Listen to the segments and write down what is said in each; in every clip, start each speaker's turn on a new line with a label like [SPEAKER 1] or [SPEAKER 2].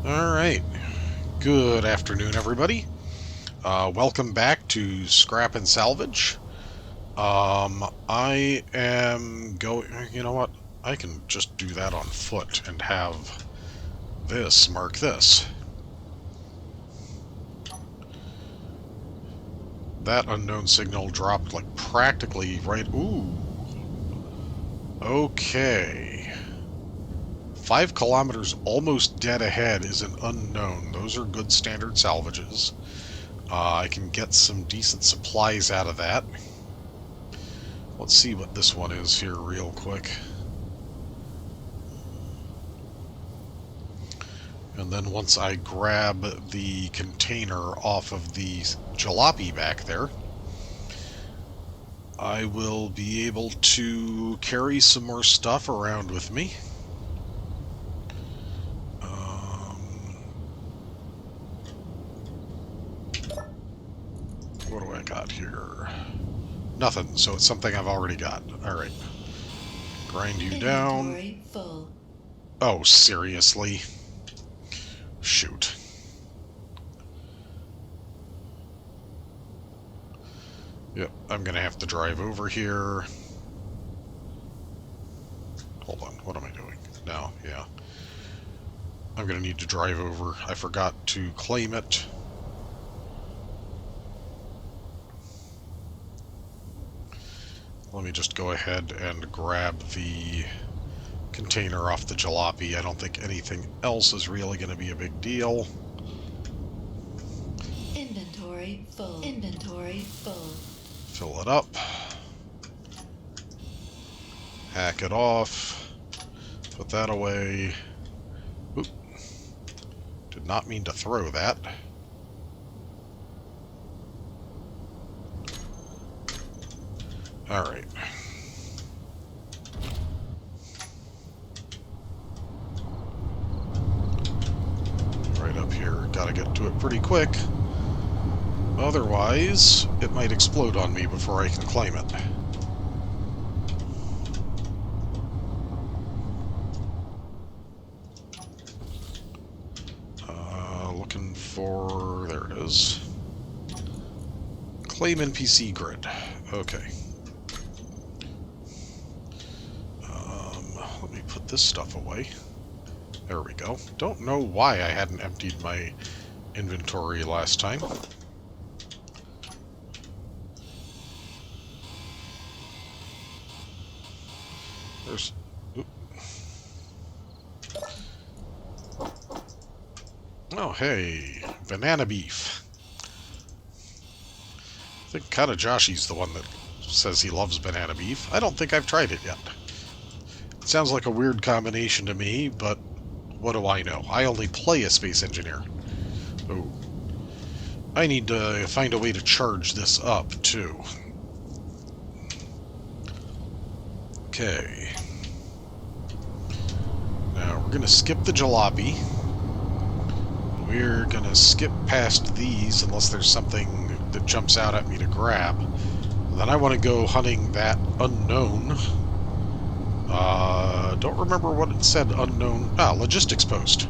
[SPEAKER 1] Alright, good afternoon everybody. Welcome back to Scrap and Salvage. I am going... You know what? I can just do that on foot and have this mark this. That unknown signal dropped like practically right... Ooh. Okay. 5 kilometers almost dead ahead is an unknown. Those are good standard salvages. I can get some decent supplies out of that. Let's see what this one is here real quick. And then once I grab the container off of the jalopy back there, I will be able to carry some more stuff around with me. What do I got here? Nothing, so it's something I've already got. Alright. Grind you down.
[SPEAKER 2] Full.
[SPEAKER 1] Oh, seriously? Shoot. Yep, I'm gonna have to drive over here. Hold on, what am I doing? No, yeah. I'm gonna need to drive over. I forgot to claim it. Let me just go ahead and grab the container off the jalopy. I don't think anything else is really going to be a big deal.
[SPEAKER 2] Inventory full. Inventory full.
[SPEAKER 1] Fill it up. Hack it off. Put that away. Oop. Did not mean to throw that. Alright. Right up here. Gotta get to it pretty quick. Otherwise, it might explode on me before I can claim it. Looking for... there it is. Claim NPC grid. Okay. Let me put this stuff away. There we go. Don't know why I hadn't emptied my inventory last time. There's... Oop. Oh, hey. Banana beef. I think Kadajashi's the one that says he loves banana beef. I don't think I've tried it yet. It sounds like a weird combination to me, but what do I know? I only play a Space Engineer. Oh. I need to find a way to charge this up, too. Okay. Now, we're going to skip the jalopy. We're going to skip past these, unless there's something that jumps out at me to grab. And then I want to go hunting that unknown. Don't remember what it said, unknown... Ah, logistics post.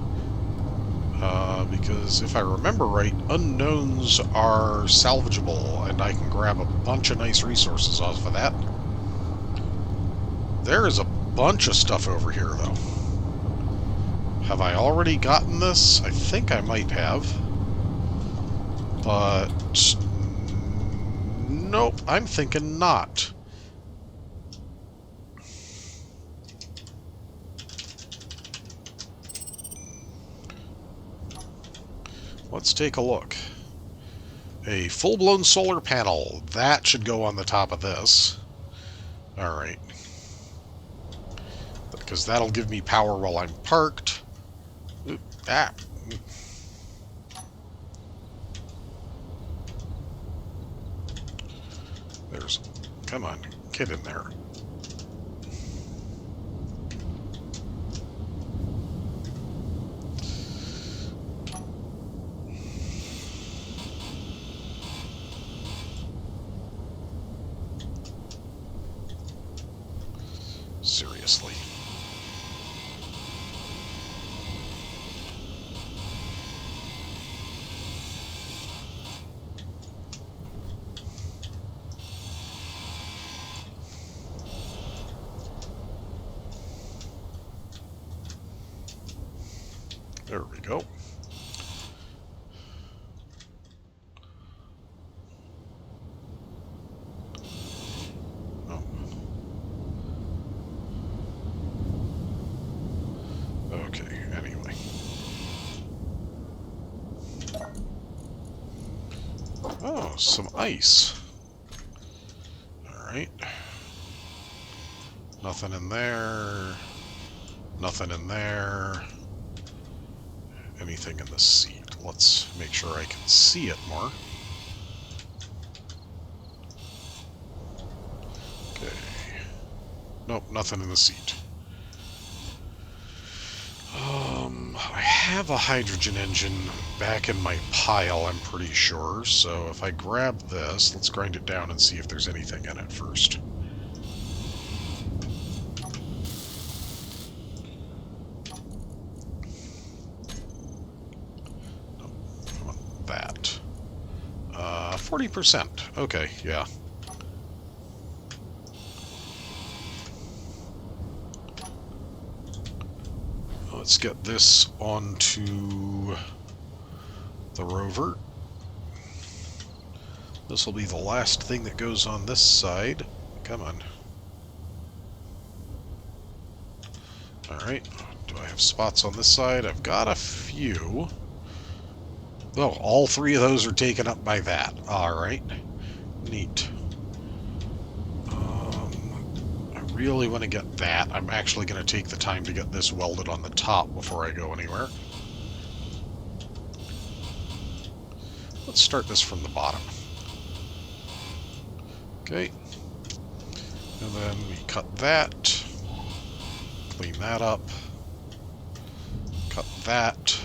[SPEAKER 1] Because if I remember right, unknowns are salvageable, and I can grab a bunch of nice resources off of that. There is a bunch of stuff over here, though. Have I already gotten this? I think I might have. But... nope, I'm thinking not. Let's take a look. A full-blown solar panel. That should go on the top of this. Alright. Because that'll give me power while I'm parked. Oop, ah. There's... come on, get in there. Seriously. There we go. Oh. Okay, anyway. Oh, some ice. Alright. Nothing in there. Nothing in there. Anything in the seat. Let's make sure I can see it more. Okay. Nope, nothing in the seat. I have a hydrogen engine back in my pile, I'm pretty sure. So if I grab this, let's grind it down and see if there's anything in it first. Nope, I want that. 40%. Okay, yeah. Let's get this onto the rover. This will be the last thing that goes on this side. Come on. Alright. Do I have spots on this side? I've got a few. Oh, all three of those are taken up by that. Alright. Neat. I really want to get that. I'm actually going to take the time to get this welded on the top before I go anywhere. Let's start this from the bottom. Okay. And then we cut that. Clean that up. Cut that.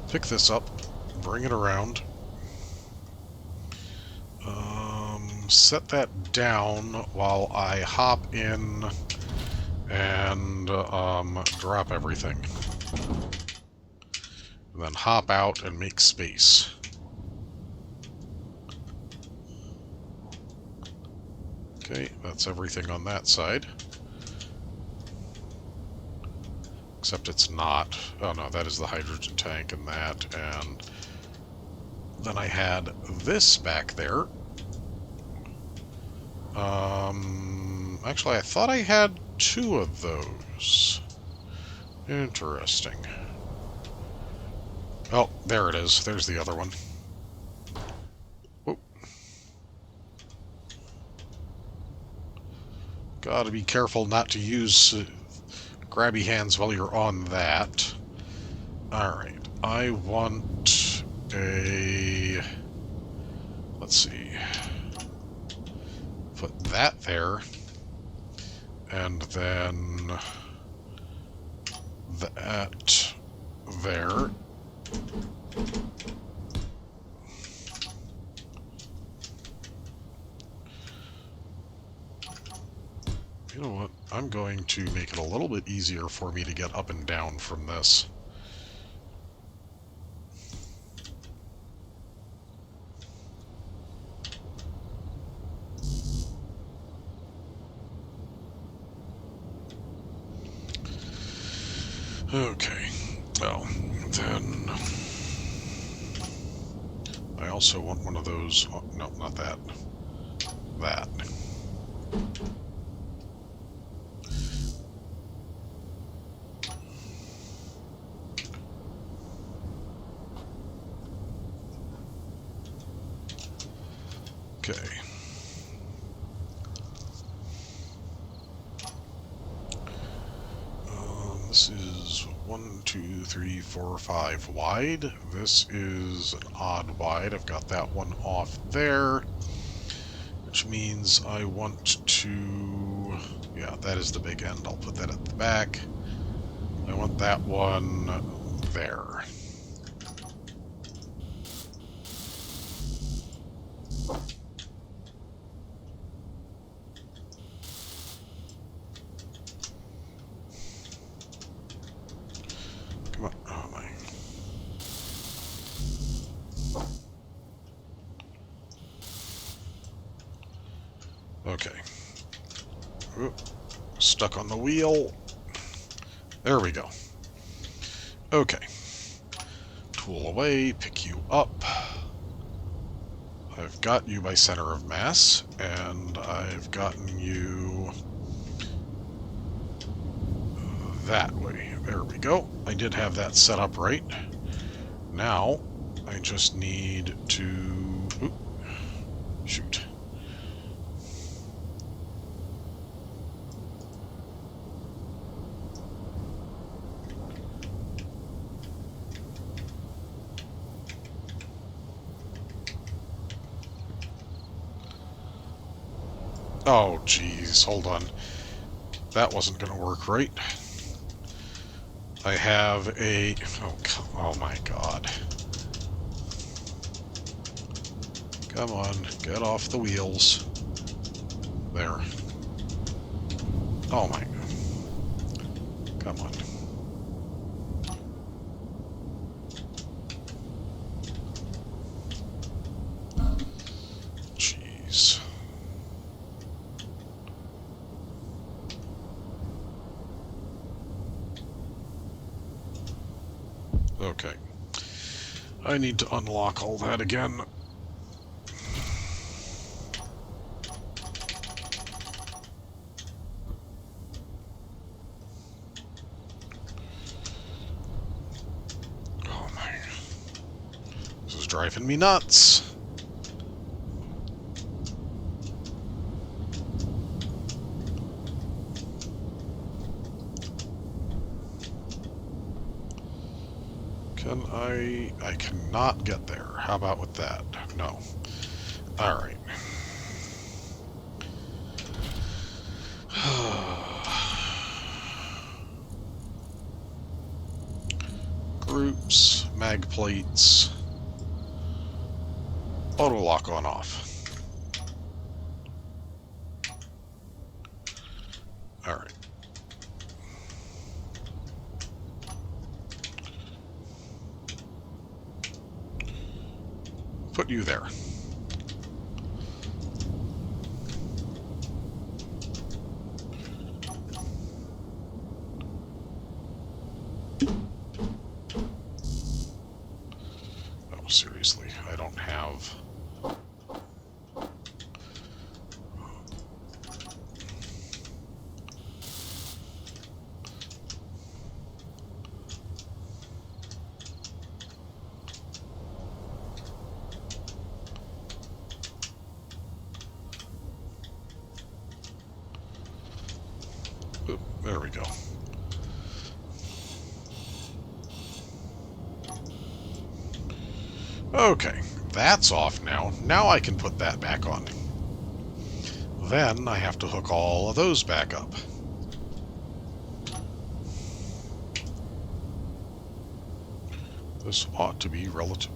[SPEAKER 1] Pick this up. Bring it around. Set that down while I hop in and drop everything. And then hop out and make space. Okay, that's everything on that side. Except it's not. Oh no, that is the hydrogen tank and that. And then I had this back there. Actually, I thought I had two of those. Interesting. Oh, there it is. There's the other one. Whoop. Gotta be careful not to use grabby hands while you're on that. Alright, I want a... Let's see. Put that there. And then that there. You know what? I'm going to make it a little bit easier for me to get up and down from this. Okay, well, then I also want one of those, oh, no, not that, that. Okay. This is 1, 2, 3, 4, 5 wide. This is an odd wide. I've got that one off there, which means I want to... Yeah, that is the big end. I'll put that at the back. I want that one there. Come on. Oh, my. Okay. Oop. Stuck on the wheel. There we go. Okay. Tool away, pick you up. I've got you by center of mass, and I've gotten you that way. There we go. I did have that set up right. Now, I just need to... Oop, shoot. Oh, jeez, hold on. That wasn't going to work right. I have a... Oh my god. Come on, get off the wheels. There. Oh my... Come on. Jeez. Okay. I need to unlock all that again. Oh my. This is driving me nuts. Can I cannot get there. How about with that? No. Alright. Groups, mag plates, auto lock on off. Alright. Put you there. Oh, seriously, I don't have... Oop, there we go. Okay, that's off now. Now I can put that back on. Then I have to hook all of those back up. This ought to be relative.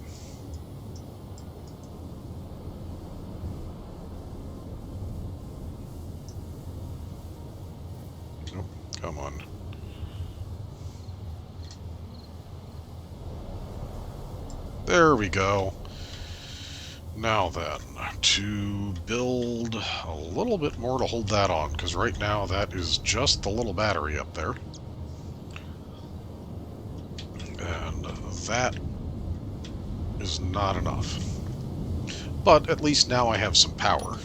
[SPEAKER 1] Nope, come on. There we go. Now then, to build a little bit more to hold that on, because right now that is just the little battery up there. And that is not enough. But at least now I have some power.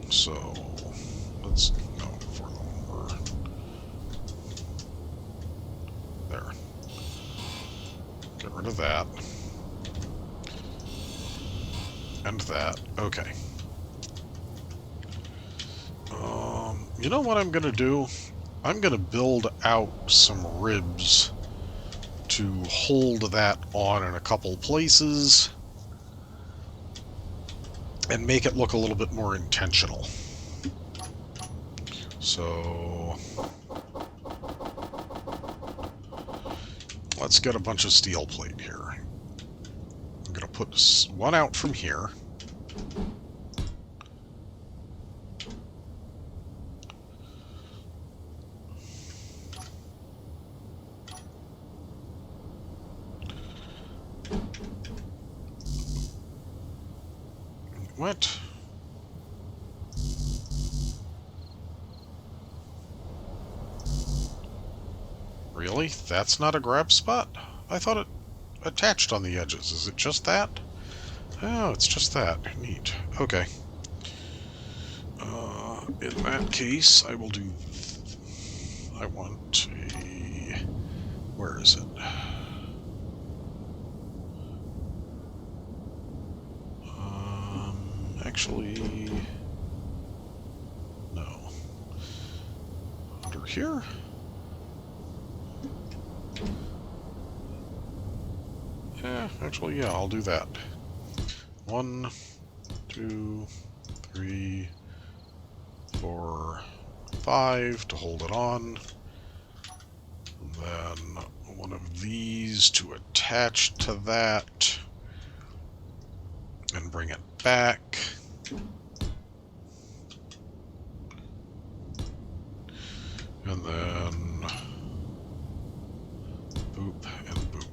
[SPEAKER 1] So, let's go for the lower. There. Get rid of that. And that. Okay. You know what I'm going to do? I'm going to build out some ribs to hold that on in a couple places and make it look a little bit more intentional. So let's get a bunch of steel plate here. I'm going to put one out from here. What? Really? That's not a grab spot? I thought it attached on the edges. Is it just that? Oh, it's just that. Neat. Okay. In that case, I will do... I want a... Where is it? Actually... No. Under here? Actually, yeah, I'll do that. 1, 2, 3, 4, 5 to hold it on. And then one of these to attach to that. And bring it back. And then boop and boop.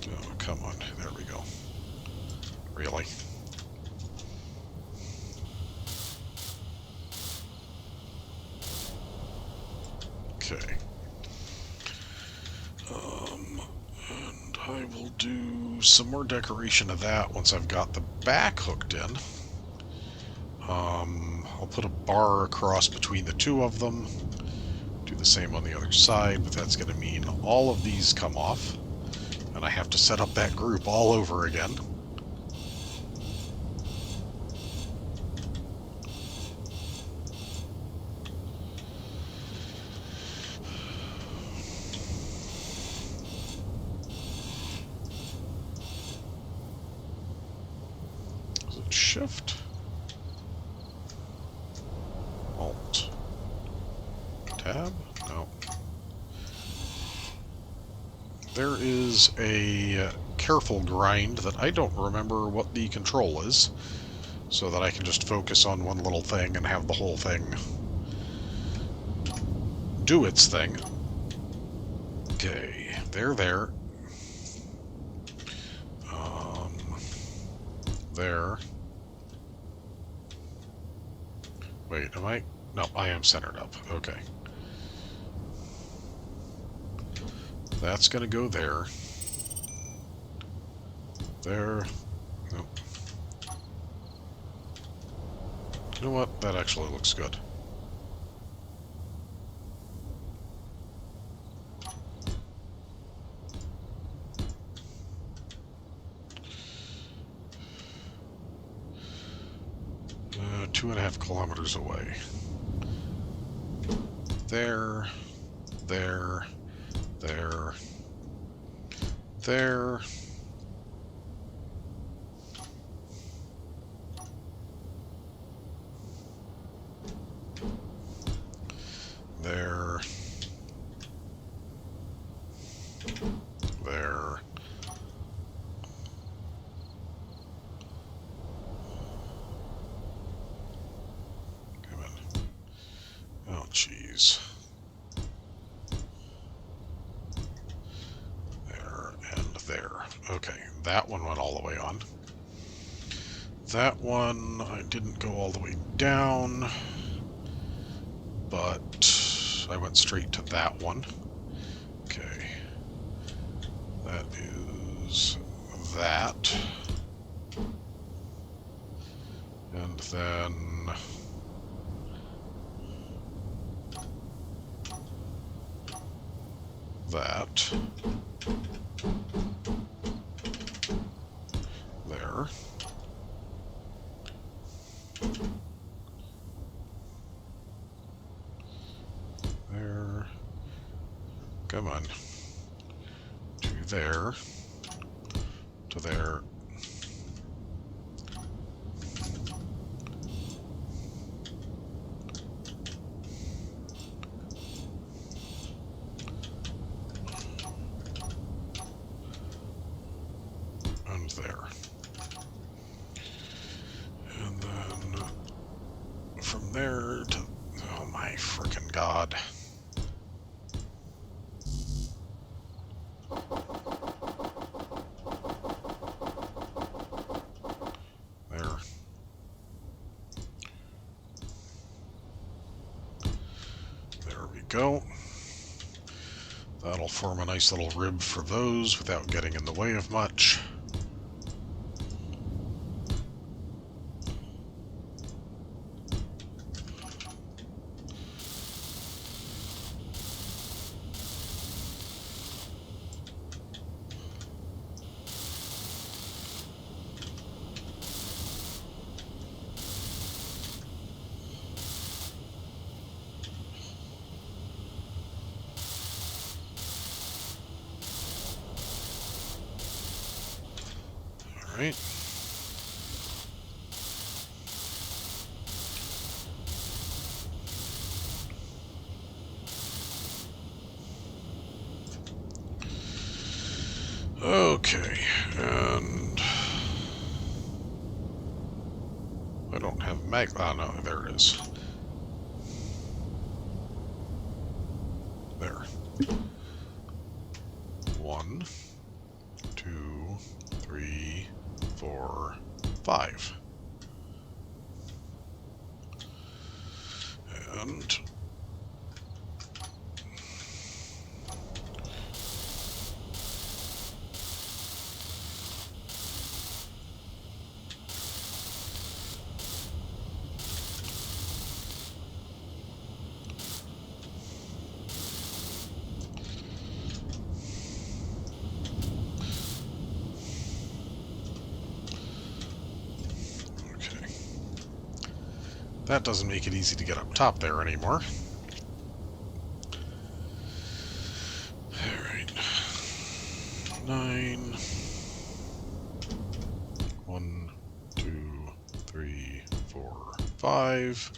[SPEAKER 1] Oh, come on. There we go. Really? Okay. And I will do some more decoration of that once I've got the back hooked in. I'll put a bar across between the two of them. Do the same on the other side, but that's going to mean all of these come off. And I have to set up that group all over again. Is it Shift? Alt. Tab? No. There is a careful grind that I don't remember what the control is, so that I can just focus on one little thing and have the whole thing do its thing. Okay, there. There. Wait, am I? No, I am centered up. Okay. That's gonna go there. There. Nope. You know what? That actually looks good. Uh, 2.5 kilometers away. There. There. There. There. There. There. Come on. Oh, jeez. There and there. Okay, that one went all the way on. That one, I didn't go all the way down, but I went straight to that one. Okay. That is that. And then that. There. There. Come on. To there. To there. And there. And then from there to... Oh my frickin' god. go. That'll form a nice little rib for those without getting in the way of much. Alright. Okay, and I don't have oh no, there it is. There. 1, 2, 3, 4, 5. And that doesn't make it easy to get up top there anymore. Alright. 9. 1, 2, 3, 4, 5.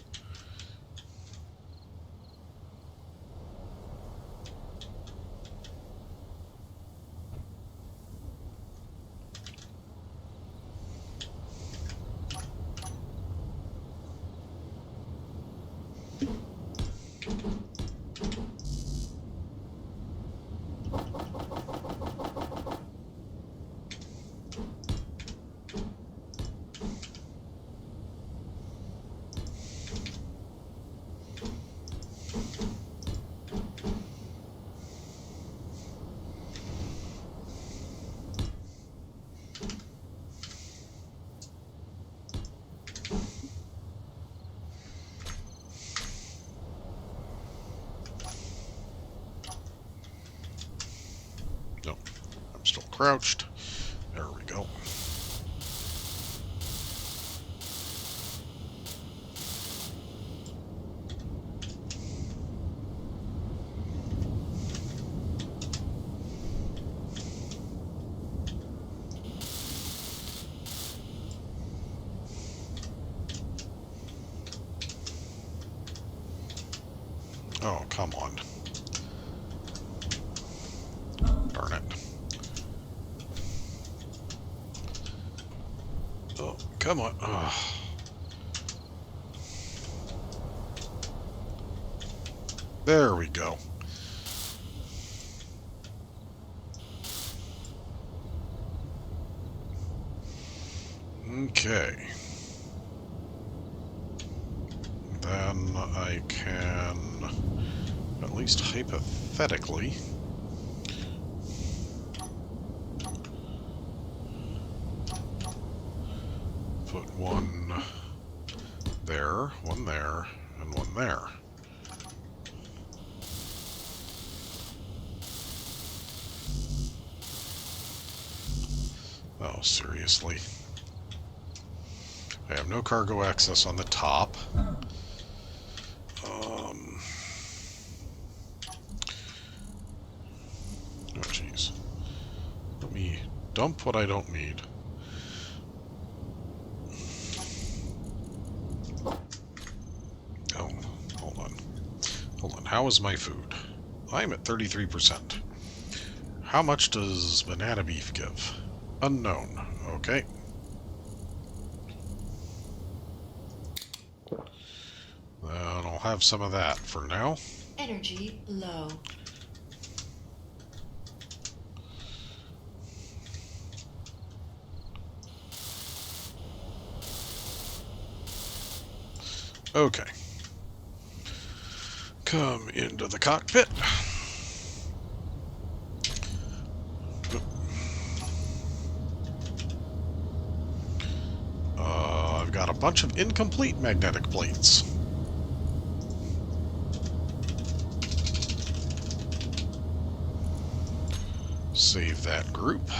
[SPEAKER 1] No, I'm still crouched. There we go. Oh, come on. Darn it. Oh, come on. Ugh. There we go. Okay. Then I can, at least hypothetically, put one there, and one there. Oh, seriously. I have no cargo access on the top. Oh, jeez. Let me dump what I don't need. Oh, hold on. Hold on. How is my food? I'm at 33%. How much does banana beef give? Unknown. Okay. Then I'll have some of that for now.
[SPEAKER 2] Energy low.
[SPEAKER 1] Okay. Come into the cockpit. I've got a bunch of incomplete magnetic plates. Save that group.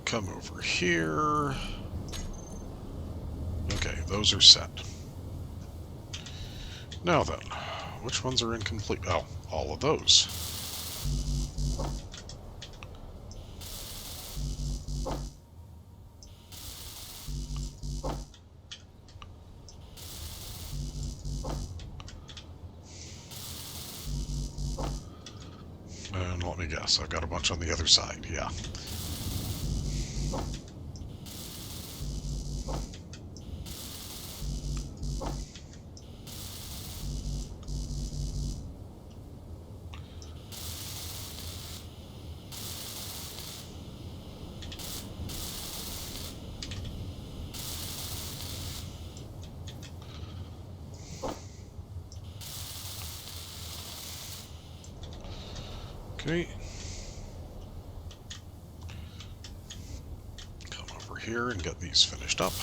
[SPEAKER 1] Come over here. Okay, those are set. Now then, which ones are incomplete? Oh, all of those. And let me guess, I've got a bunch on the other side, yeah. Okay. Come over here and get these finished up.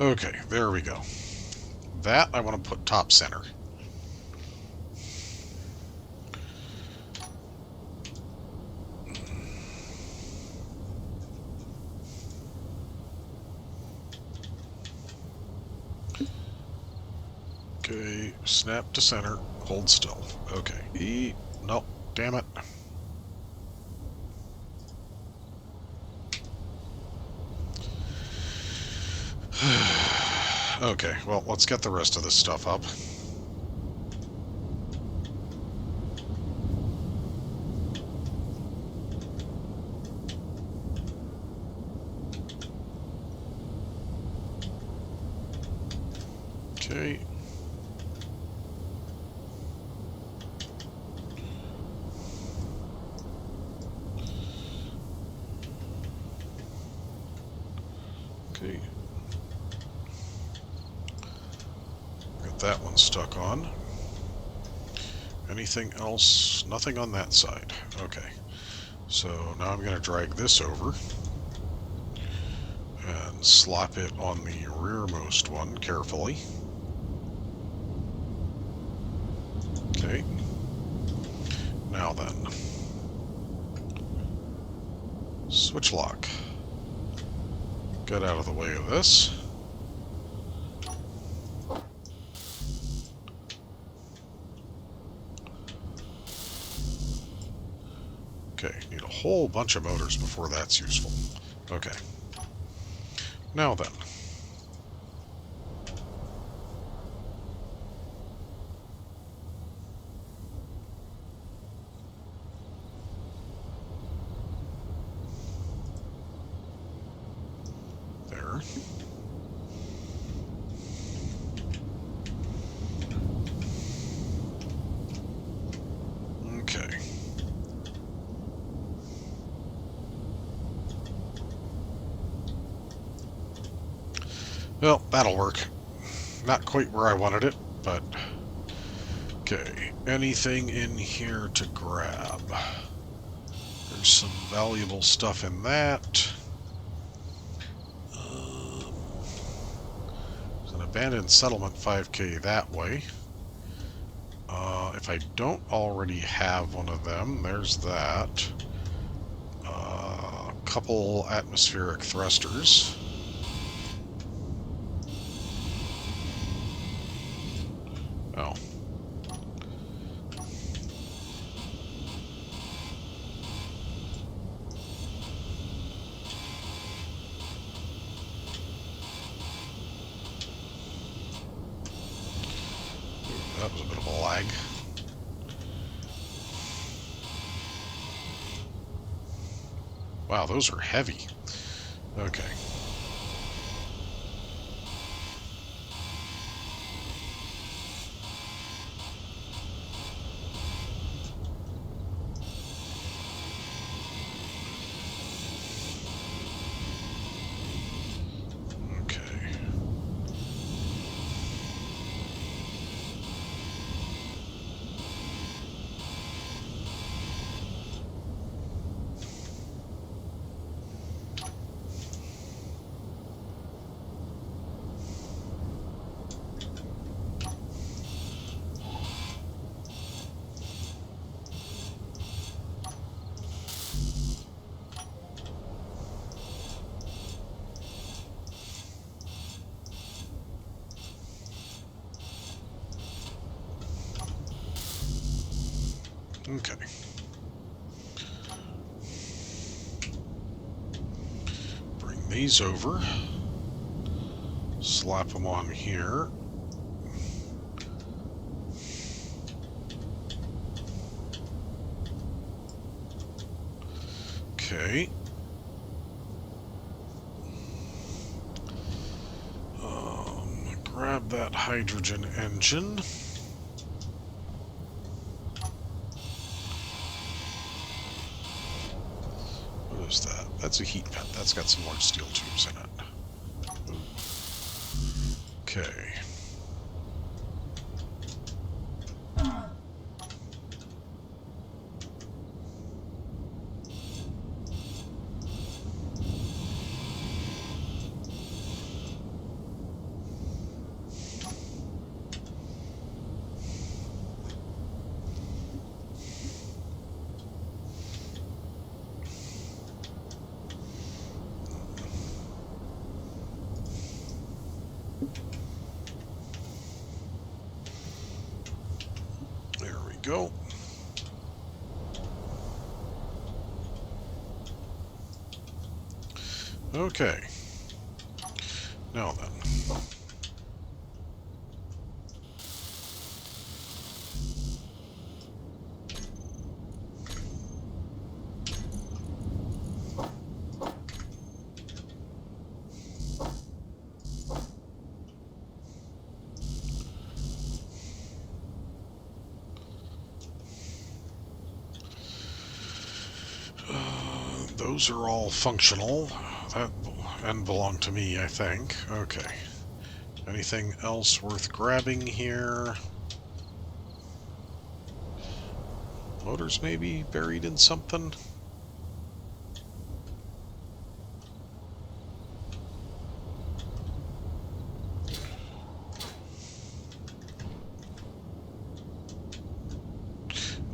[SPEAKER 1] Okay, there we go. That I want to put top center. Okay, snap to center, hold still. Okay, E, nope, damn it. Okay, well, let's get the rest of this stuff up. Okay. Okay. Got that one stuck on. Anything else? Nothing on that side. Okay. So now I'm going to drag this over and slap it on the rearmost one carefully. Okay. Now then. Switch lock. Get out of the way of this. Okay, need a whole bunch of motors before that's useful. Okay. Now then. There. Okay. Well, that'll work. Not quite where I wanted it, but... Okay, anything in here to grab? There's some valuable stuff in that. There's an abandoned settlement 5K that way. If I don't already have one of them, there's that. A couple atmospheric thrusters. Oh. That was a bit of a lag. Wow, those are heavy. Okay. Okay. Bring these over. Slap them on here. Okay. Grab that hydrogen engine. What is that? That's a heat vent. That's got some more steel tubes in it. Okay. There we go. Okay. Now then. Those are all functional and belong to me, I think. Okay. Anything else worth grabbing here? Motors maybe buried in something?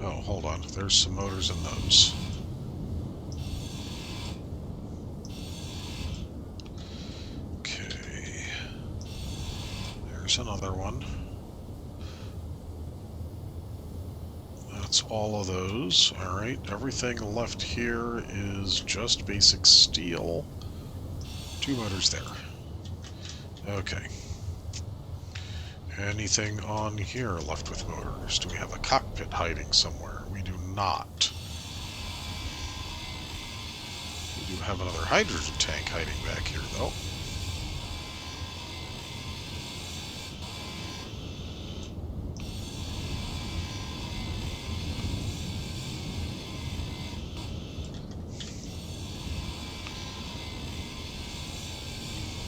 [SPEAKER 1] Oh, hold on. There's some motors in those. Okay. There's another one. That's all of those. Alright, everything left here is just basic steel. 2 motors there. Okay. Anything on here left with motors? Do we have a cockpit hiding somewhere? We do not. We do have another hydrogen tank hiding back here, though.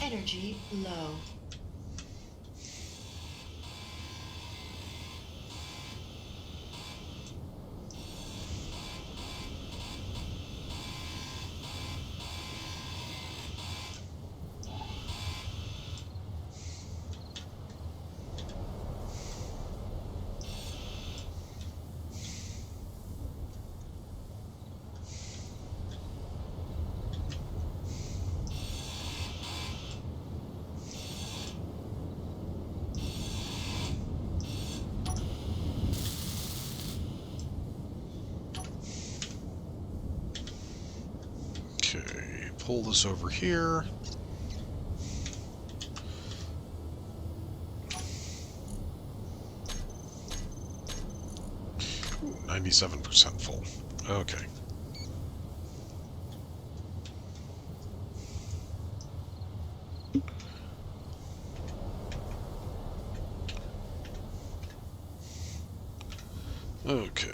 [SPEAKER 2] Energy low.
[SPEAKER 1] Okay, pull this over here. Ooh, 97% full. Okay. Okay.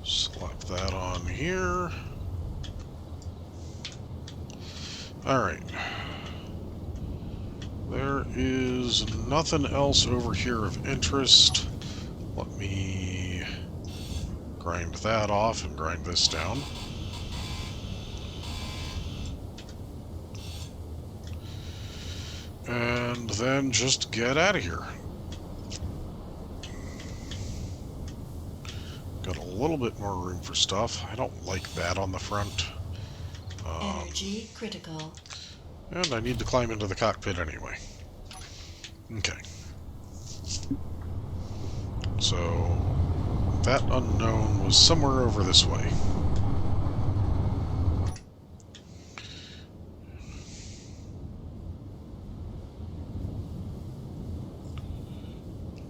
[SPEAKER 1] Slap that on here. Alright. There is nothing else over here of interest. Let me grind that off and grind this down. And then just get out of here. Got a little bit more room for stuff. I don't like that on the front.
[SPEAKER 2] Energy critical.
[SPEAKER 1] And I need to climb into the cockpit anyway. Okay. So that unknown was somewhere over this way.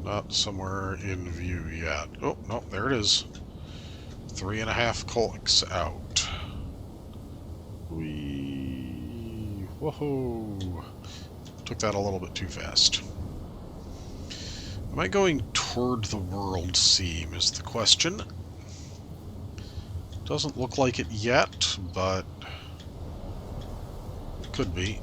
[SPEAKER 1] Not somewhere in view yet. Oh, no, there it is. 3.5 clicks out. Whee! Whoa! Took that a little bit too fast. Am I going toward the world seam is the question. Doesn't look like it yet, but it could be.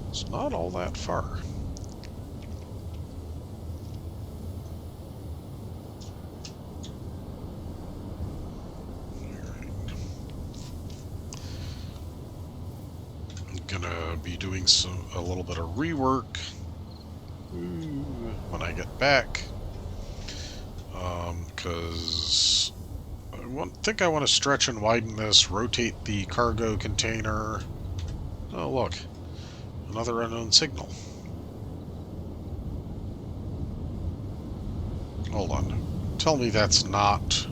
[SPEAKER 1] It's not all that far. Gonna be doing a little bit of rework when I get back, because I think I want to stretch and widen this, rotate the cargo container. Oh look, another unknown signal. Hold on, tell me that's not...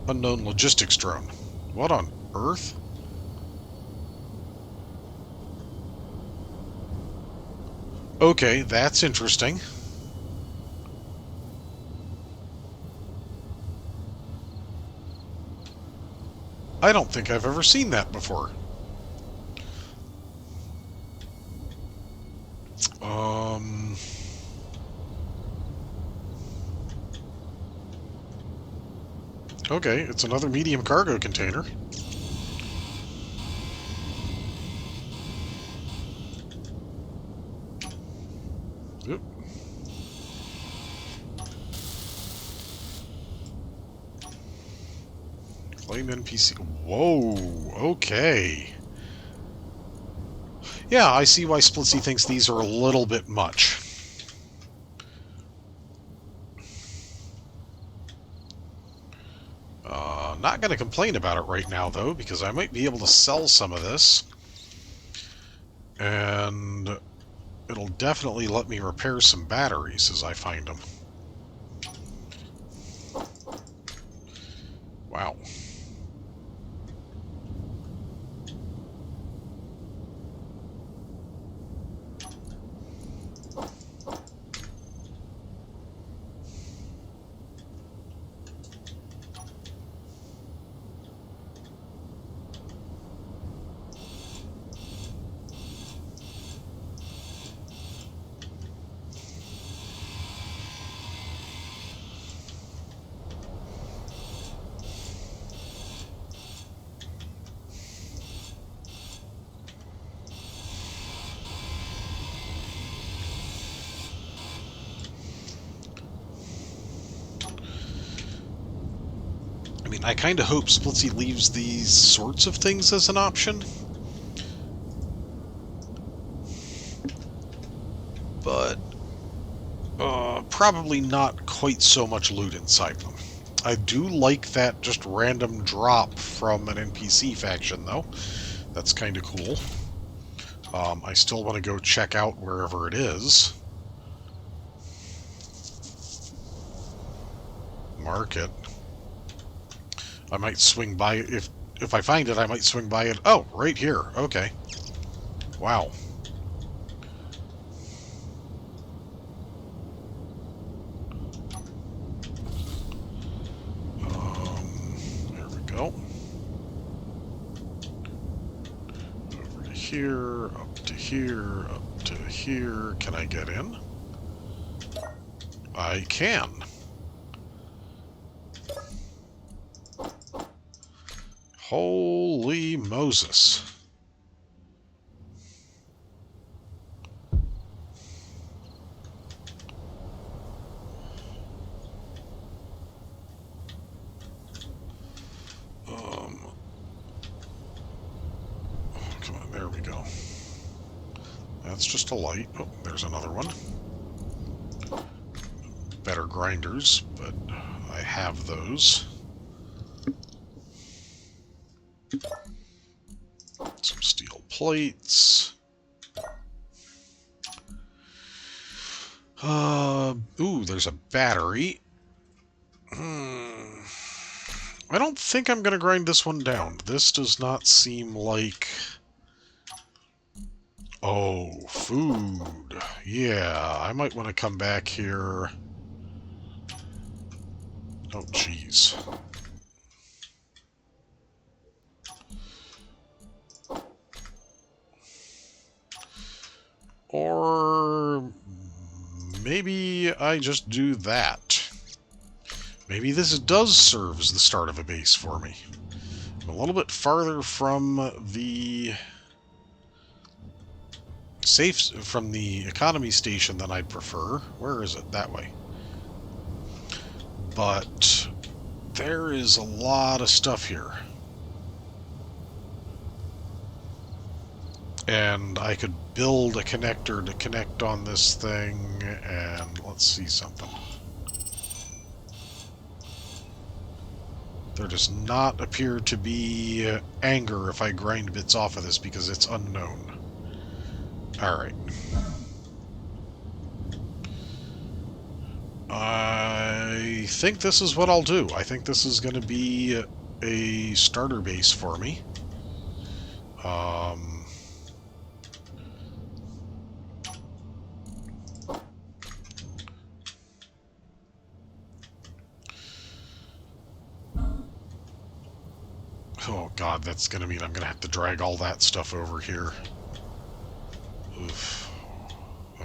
[SPEAKER 1] Unknown logistics drone. What on earth? Okay, that's interesting. I don't think I've ever seen that before. Okay, it's another medium cargo container. Oop. Claim NPC. Whoa, okay. Yeah, I see why Splitsy thinks these are a little bit much. Not going to complain about it right now, though, because I might be able to sell some of this. And it'll definitely let me repair some batteries as I find them. Wow. I mean, I kind of hope Splitsy leaves these sorts of things as an option. But probably not quite so much loot inside them. I do like that just random drop from an NPC faction, though. That's kind of cool. I still want to go check out wherever it is. Market. I might swing by it. If I find it, I might swing by it. Oh, right here. Okay. Wow. There we go. Over to here, up to here, up to here. Can I get in? I can. Holy Moses. That's just a light. Oh, there's another one. Better grinders, but I have those. Some steel plates. Ooh, there's a battery. I don't think I'm going to grind this one down. This does not seem like... Oh, food. Yeah, I might want to come back here. Oh, jeez. Or maybe I just do that. Maybe this does serve as the start of a base for me. I'm a little bit farther from the from the economy station than I'd prefer. Where is it? That way. But there is a lot of stuff here. And I could build a connector to connect on this thing, and let's see something. There does not appear to be anger if I grind bits off of this because it's unknown. Alright. I think this is what I'll do. I think this is going to be a starter base for me. Oh god, that's going to mean I'm going to have to drag all that stuff over here. Oof.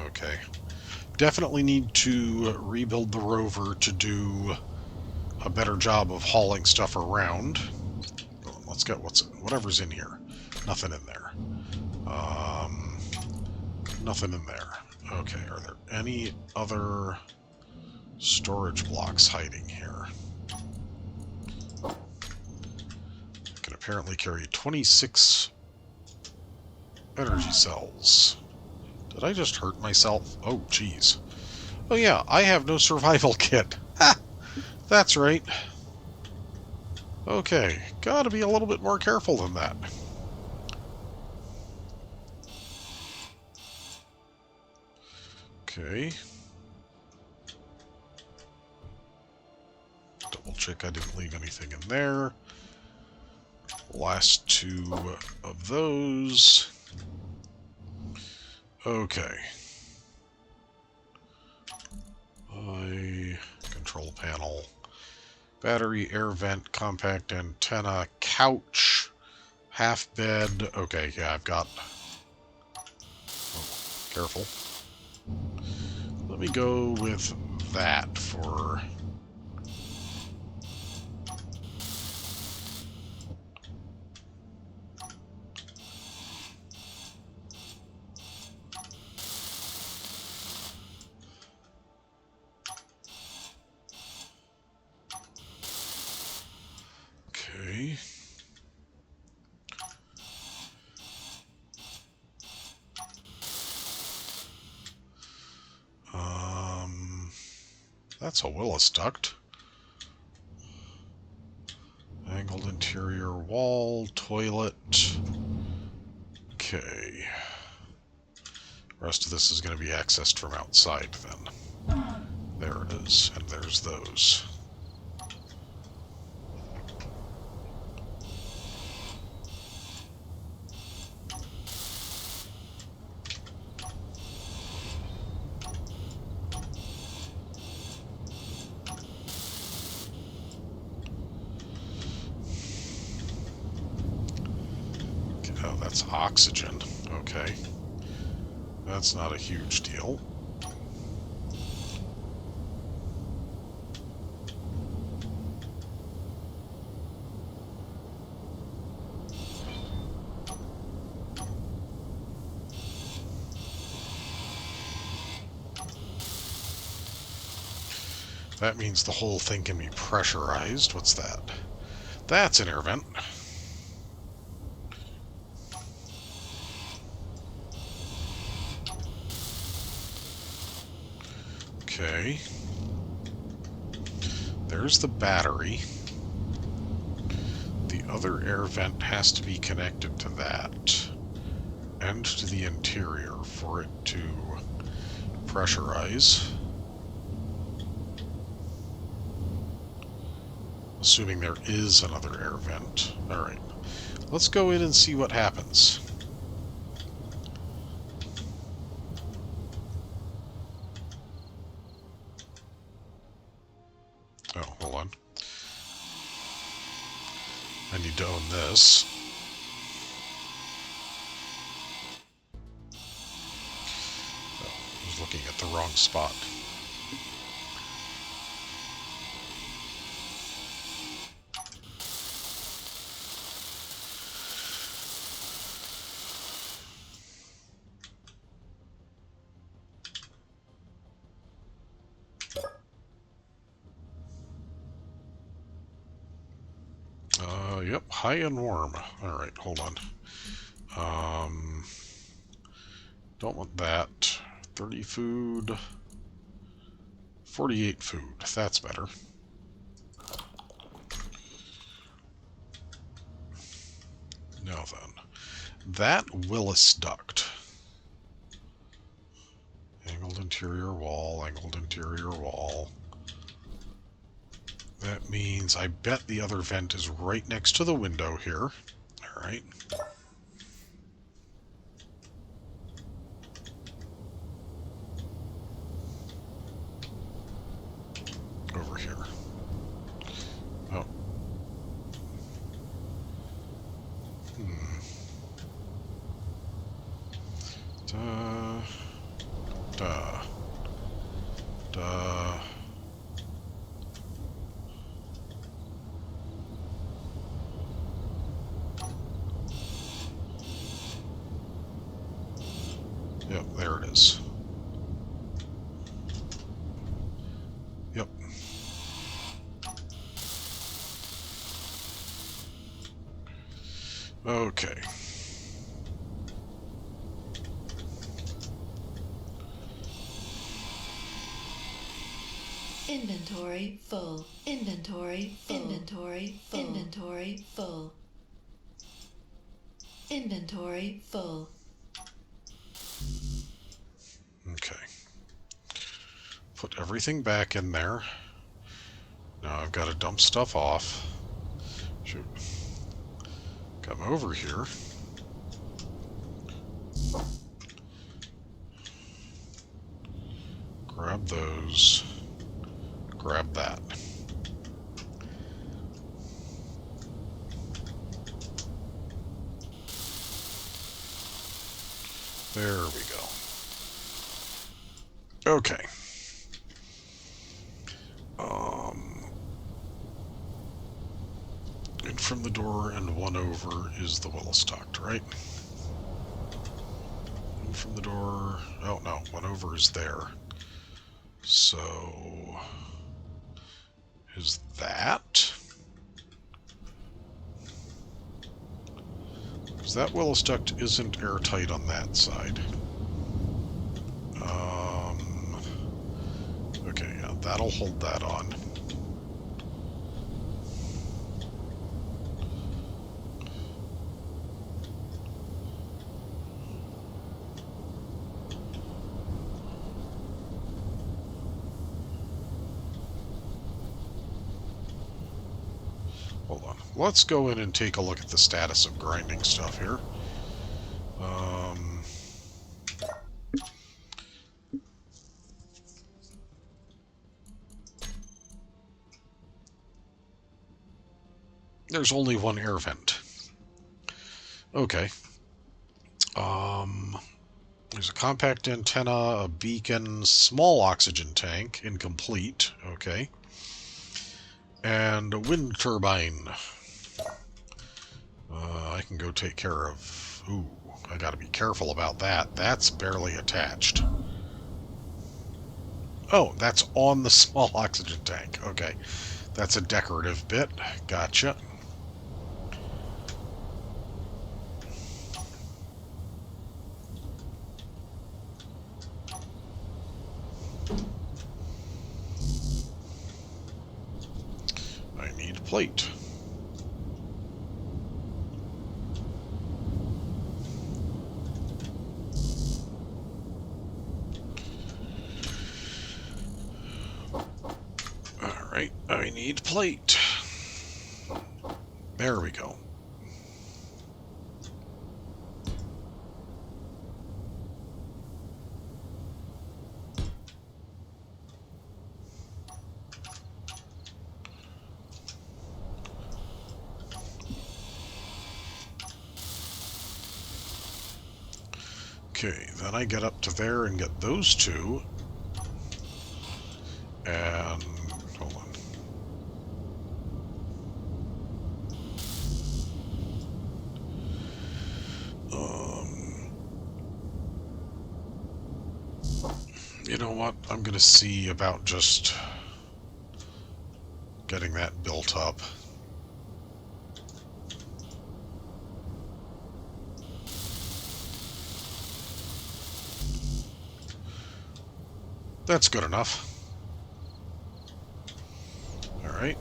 [SPEAKER 1] Okay. Definitely need to rebuild the rover to do a better job of hauling stuff around. Let's get whatever's in here. Nothing in there. Nothing in there. Okay, are there any other storage blocks hiding here? I can apparently carry 26 energy cells. Did I just hurt myself? Oh, jeez. Oh yeah, I have no survival kit. Ha! That's right. Okay, gotta be a little bit more careful than that. Okay. Double check I didn't leave anything in there. Last two of those. Okay. Control panel. Battery, air vent, compact antenna, couch, half bed. Okay, yeah, I've got... Oh, careful. Let me go with that for... Okay. That's a Willis duct. Angled interior wall, toilet. Okay. The rest of this is going to be accessed from outside then. There it is, and there's those. Oh, that's oxygen. Okay. That's not a huge deal. That means the whole thing can be pressurized. What's that? That's an air vent. Okay. There's the battery. The other air vent has to be connected to that and to the interior for it to pressurize. Assuming there is another air vent. Alright. Let's go in and see what happens. Oh, hold on. I need to own this. Oh, I was looking at the wrong spot. Yep, high and warm. Alright, hold on. Don't want that. 30 food. 48 food. That's better. Now then. That Willis duct. Angled interior wall, angled interior wall. That means I bet the other vent is right next to the window here. Alright. Over here. Oh. Da. Da. Da. Yep, there it is. Yep. Okay.
[SPEAKER 2] Inventory full. Inventory full. Inventory full. Inventory full. Inventory full.
[SPEAKER 1] Okay. Put everything back in there. Now I've got to dump stuff off. Shoot. Come over here. Grab those. Grab that. There we go. Okay. In from the door and one over is the Willis duct, right? In from the door... Oh, no. One over is there. So... Is that? Because that Willis duct isn't airtight on that side. Okay, yeah, that'll hold that on. Hold on. Let's go in and take a look at the status of grinding stuff here. There's only one air vent. Okay. There's a compact antenna, a beacon, small oxygen tank, incomplete. Okay. And a wind turbine. I can go take care of... Ooh, I gotta be careful about that. That's barely attached. Oh, that's on the small oxygen tank. Okay. That's a decorative bit. Gotcha. need plate. Alright, I need plate. There we go. Okay, then I get up to there and get those two. And hold on. You know what? I'm gonna see about just getting that built up. That's good enough. Alright.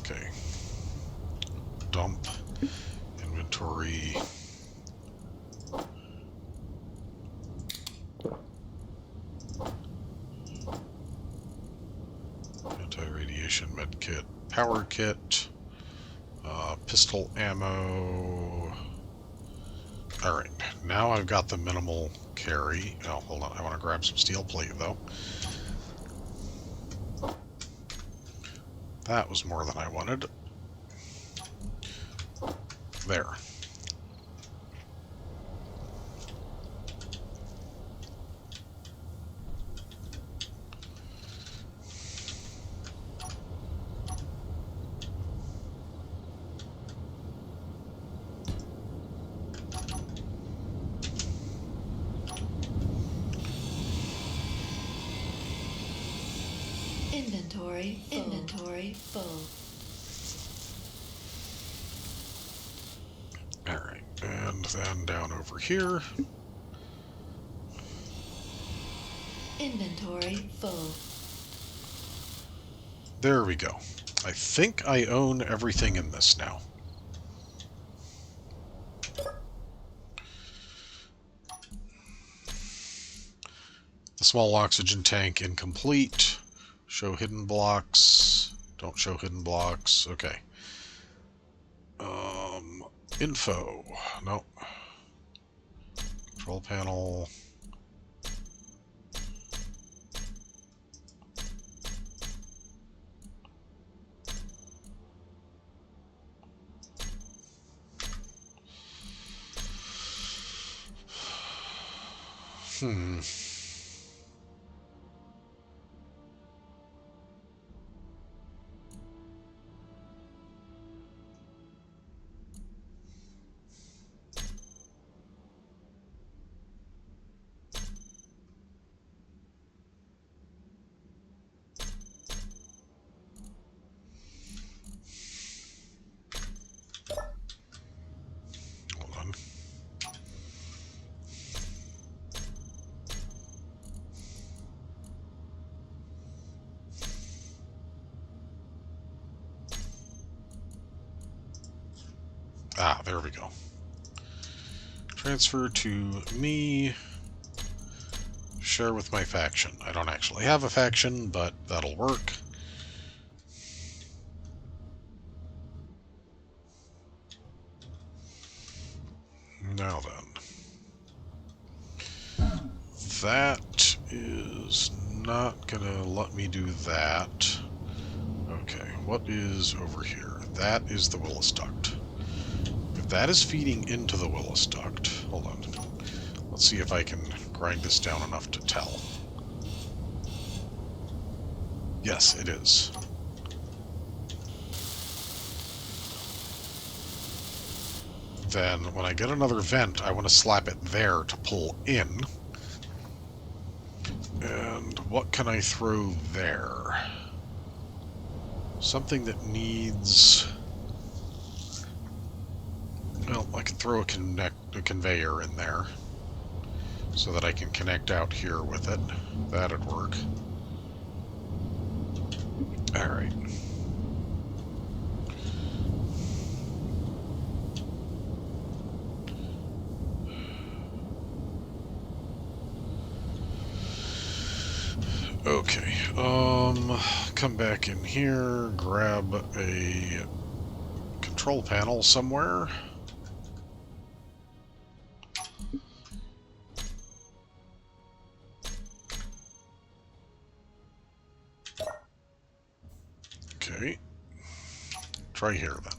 [SPEAKER 1] Okay. Dump. Inventory. Anti-radiation med kit. Power kit. Pistol ammo. Alright, now I've got the minimal carry. Oh, hold on, I want to grab some steel plate, though. That was more than I wanted. There.
[SPEAKER 2] Inventory full.
[SPEAKER 1] Alright, and then down over here.
[SPEAKER 2] Inventory full.
[SPEAKER 1] There we go. I think I own everything in this now. The small oxygen tank incomplete. Show hidden blocks. Don't show hidden blocks. Okay. Info. Nope. Control panel. Hold on. Ah, there we go. Transfer to me. Share with my faction. I don't actually have a faction, but that'll work. Now then. That is not gonna let me do that. Okay, what is over here? That is the Willis duct. If that is feeding into the Willis duct, hold on. Let's see if I can grind this down enough to tell. Yes, it is. Then, when I get another vent, I want to slap it there to pull in. And what can I throw there? Something that needs... Well, I can throw a conveyor in there. so that I can connect out here with it. That'd work. Alright. Okay, come back in here, grab a control panel somewhere. Okay, try here then.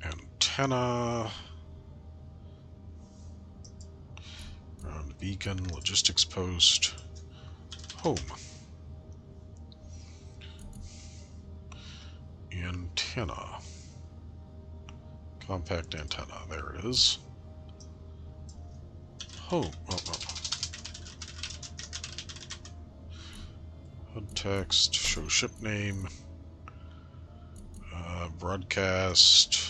[SPEAKER 1] Antenna. Ground beacon, logistics post, home. Antenna. Compact antenna, there it is. Home. HUD text, show ship name, broadcast.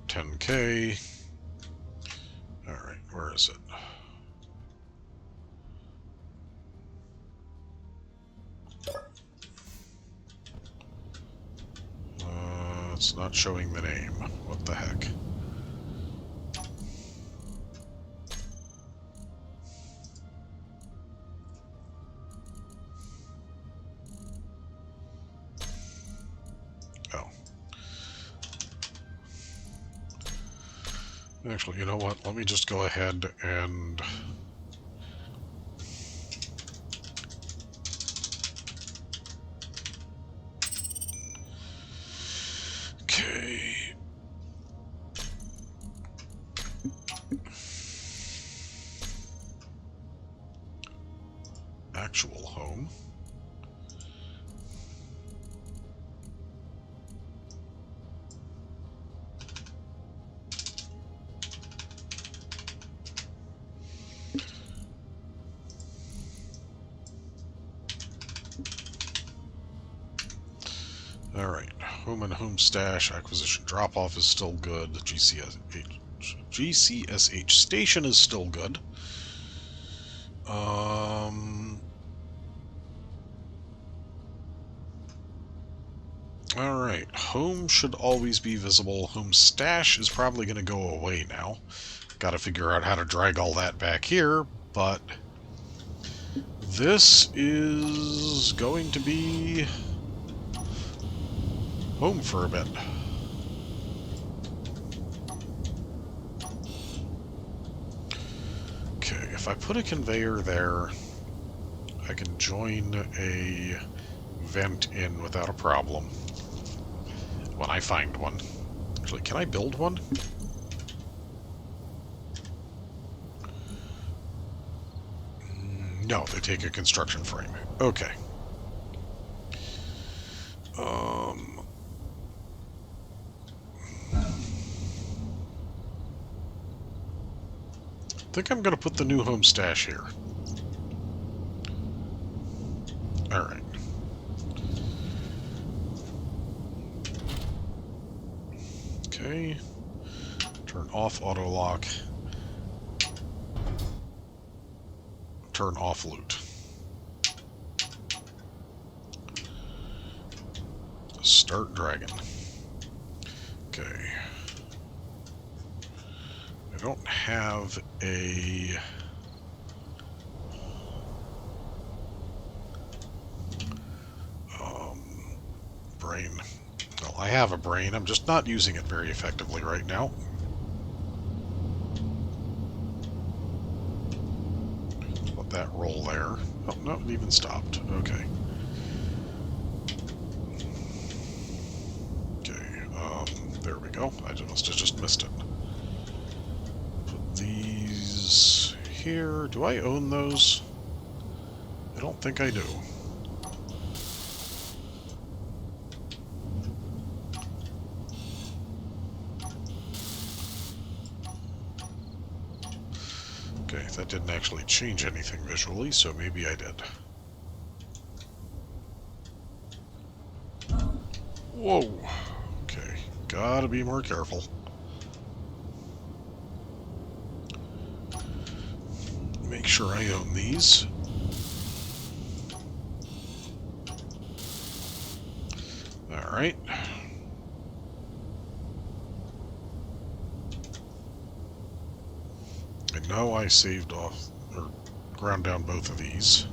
[SPEAKER 1] $10K. Alright, where is it? It's not showing the name. What the heck? Oh. Actually, you know what? Let me just go ahead and... Okay. Actual home. Alright, home and home stash, acquisition drop-off is still good, the GCSH station is still good. Alright, home should always be visible. Home stash is probably going to go away now. Got to figure out how to drag all that back here, but this is going to be home for a bit. Okay, if I put a conveyor there, I can join a vent in without a problem. When I find one. Actually, can I build one? No, they take a construction frame. Okay. I think I'm going to put the new home stash here. Alright. Okay. Turn off auto lock. Turn off loot. Start dragging. Okay. I don't have a... brain. Well, I have a brain, I'm just not using it very effectively right now. Let that roll there. Oh, no, it even stopped. Okay. There we go. I must have just missed it. Put these here. Do I own those? I don't think I do. Okay, that didn't actually change anything visually, so maybe I did. Whoa. Okay, gotta be more careful. Make sure I own these. Alright. I know I saved off, or ground down both of these.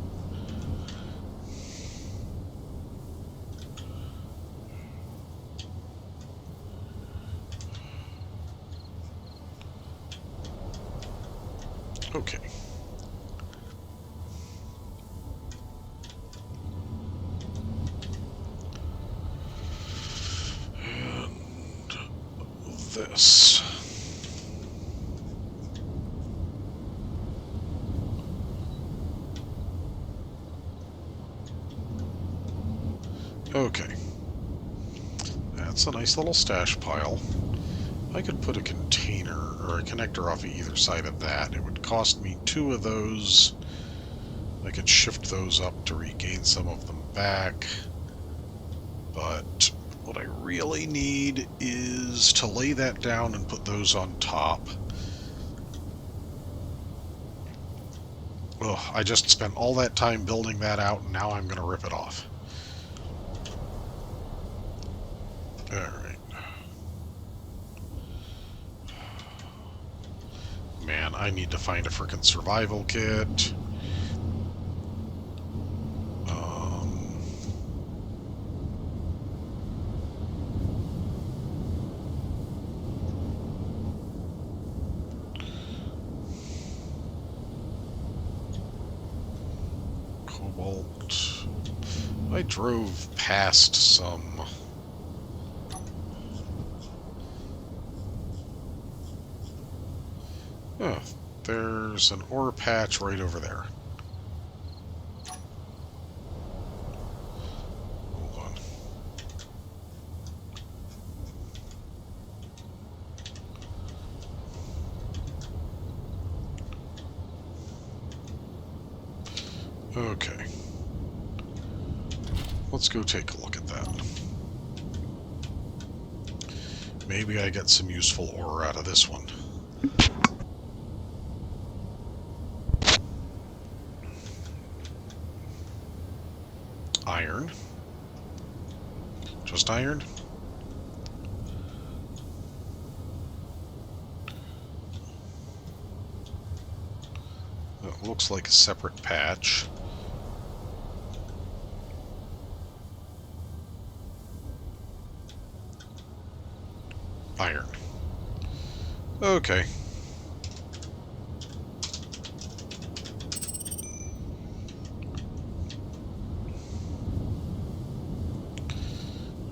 [SPEAKER 1] Okay. And this. Okay. That's a nice little stash pile. I could put a container or a connector off of either side of that. It would cost me 2 of those. I could shift those up to regain some of them back. But what I really need is to lay that down and put those on top. Ugh, I just spent all that time building that out, and now I'm going to rip it off. Alright. Man, I need to find a frickin' survival kit. Cobalt. I drove past some... Oh, there's an ore patch right over there. Hold on. Okay. Let's go take a look at that. Maybe I get some useful ore out of this one. Iron. Just iron? It looks like a separate patch. Iron. Okay.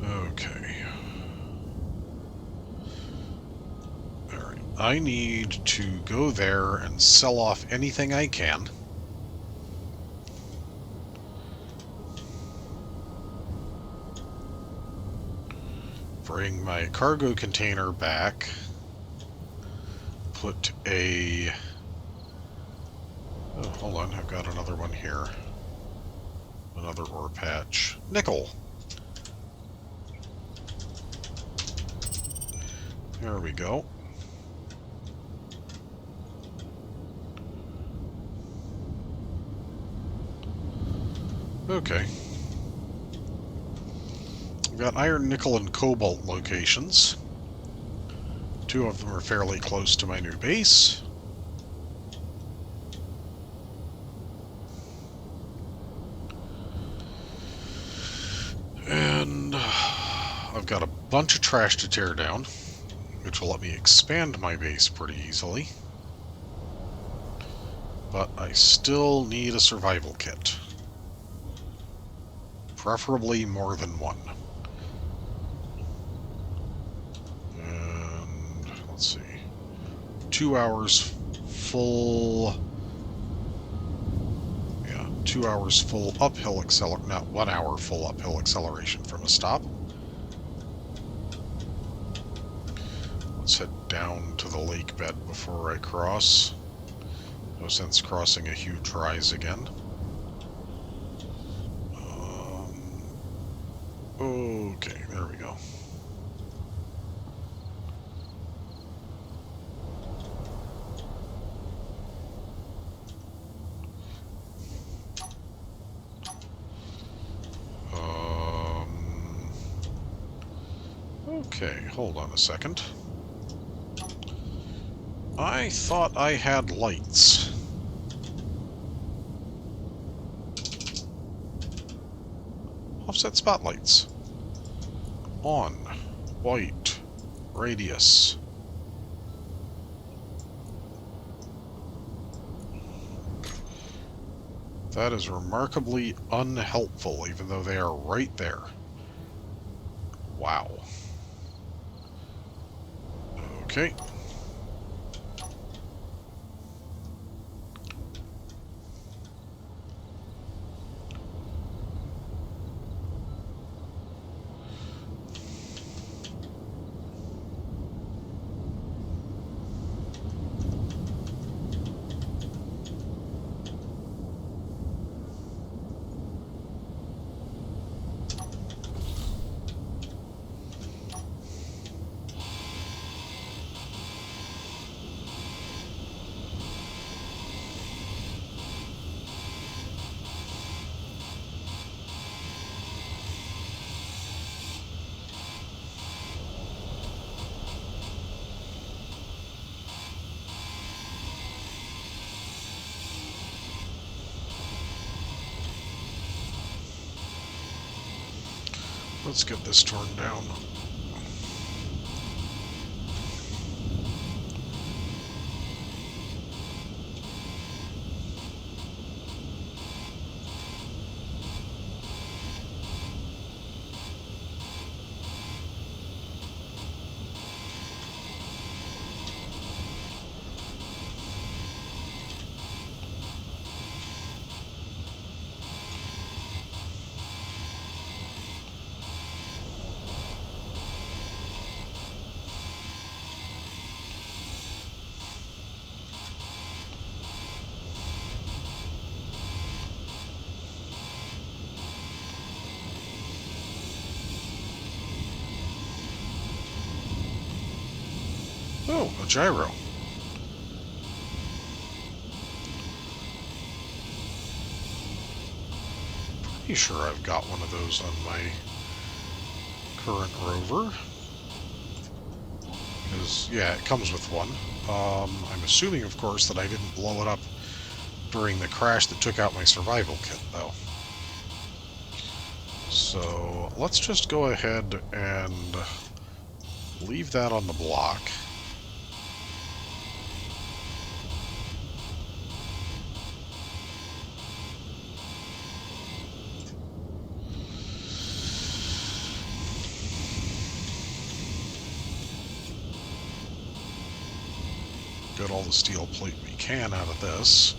[SPEAKER 1] Okay. Alright. I need to go there and sell off anything I can. Bring my cargo container back. Put a... Oh, hold on. I've got another one here. Another ore patch. Nickel! There we go. Okay. We've got iron, nickel, and cobalt locations. 2 of them are fairly close to my new base. And I've got a bunch of trash to tear down, which will let me expand my base pretty easily. But I still need a survival kit. Preferably more than one. And let's see. 2 hours full... Yeah, 2 hours full uphill acceleration. Not 1 hour full uphill acceleration from a stop. Let's head down to the lake bed before I cross. No sense crossing a huge rise again. Okay, there we go. Okay, hold on a second. I thought I had lights. Offset spotlights. On. White. Radius. That is remarkably unhelpful, even though they are right there. Wow. Okay. Let's get this torn down. Oh, a gyro. Pretty sure I've got one of those on my current rover. Because, yeah, it comes with one. I'm assuming, of course, that I didn't blow it up during the crash that took out my survival kit, though. So, let's just go ahead and leave that on the block. Get all the steel plate we can out of this.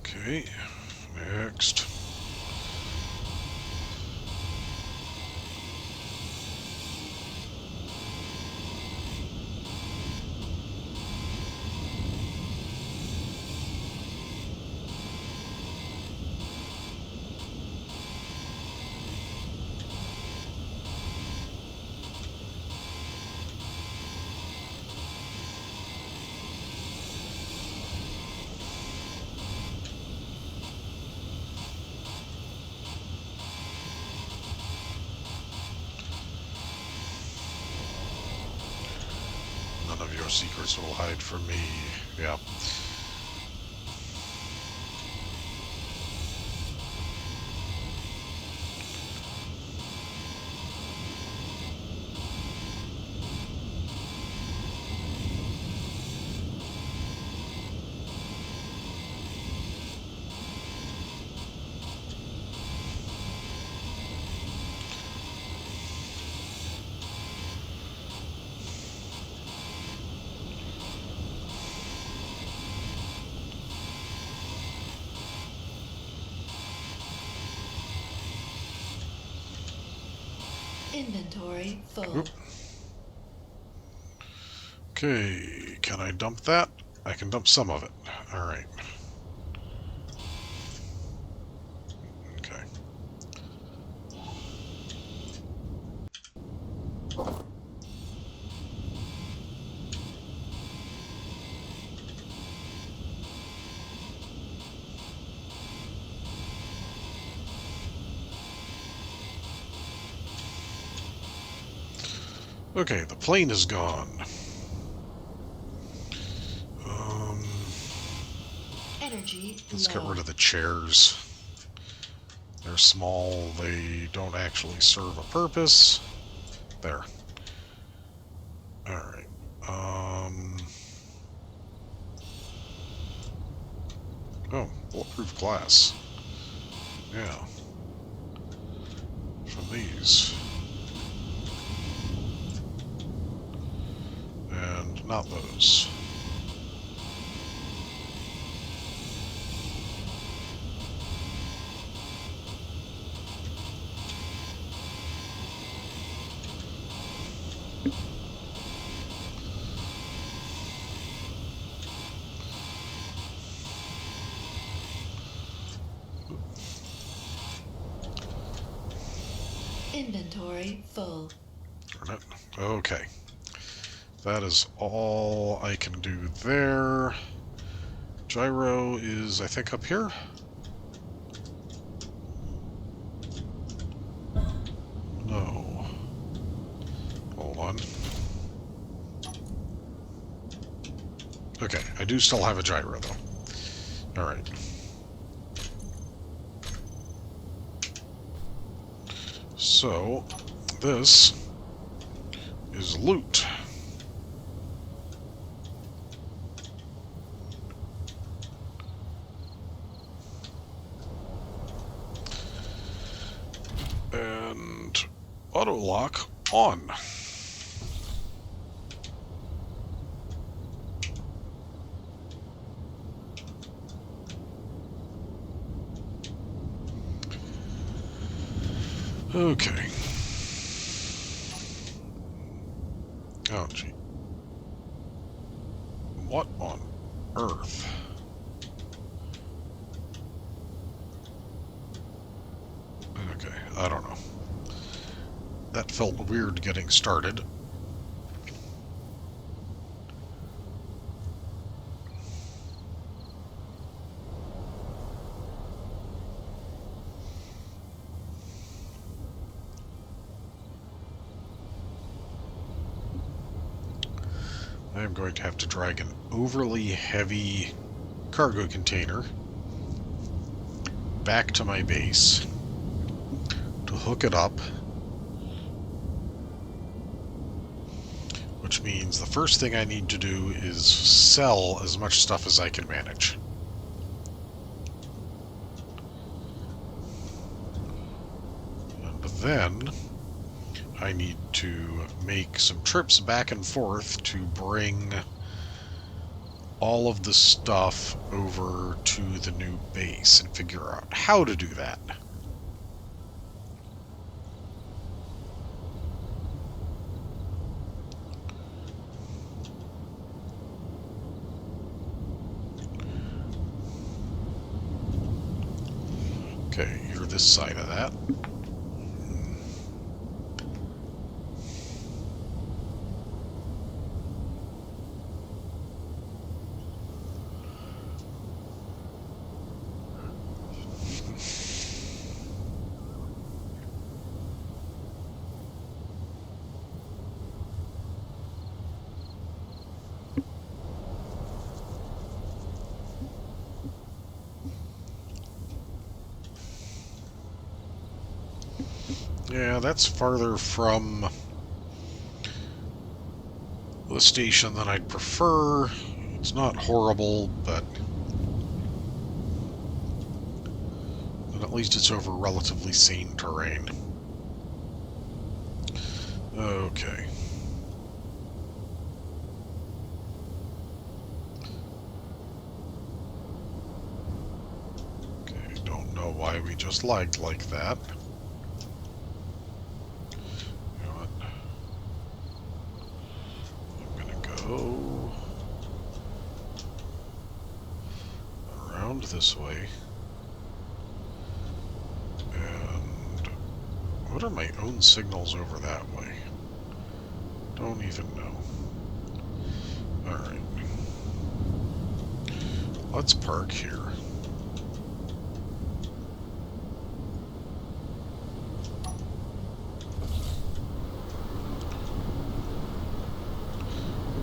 [SPEAKER 1] Okay, next. None of your secrets will hide from me. Yeah.
[SPEAKER 2] Inventory full.
[SPEAKER 1] Oop. Okay, can I dump that? I can dump some of it. Alright. Okay. Okay, the plane is gone.
[SPEAKER 2] Energy
[SPEAKER 1] Let's get
[SPEAKER 2] low.
[SPEAKER 1] rid of the chairs. They're small, they don't actually serve a purpose. There. Alright. Oh, bulletproof glass. Yeah. From these. And not those.
[SPEAKER 2] Inventory full.
[SPEAKER 1] Darn it. Okay. That is all I can do there. Gyro is, I think, up here? No. Hold on. Okay, I do still have a gyro, though. Alright. So, this is loot. And auto lock on. Okay. Oh, gee. What on earth? Okay, I don't know. That felt weird getting started. I am going to have to drag an overly heavy cargo container back to my base to hook it up, which means the first thing I need to do is sell as much stuff as I can manage. And then I need to make some trips back and forth to bring all of the stuff over to the new base and figure out how to do that. Okay, you're this side of that. Yeah, that's farther from the station than I'd prefer. It's not horrible, but at least it's over relatively sane terrain. Okay. Okay, don't know why we just lagged like that. around this way. And what are my own signals over that way? Don't even know. Alright. Let's park here.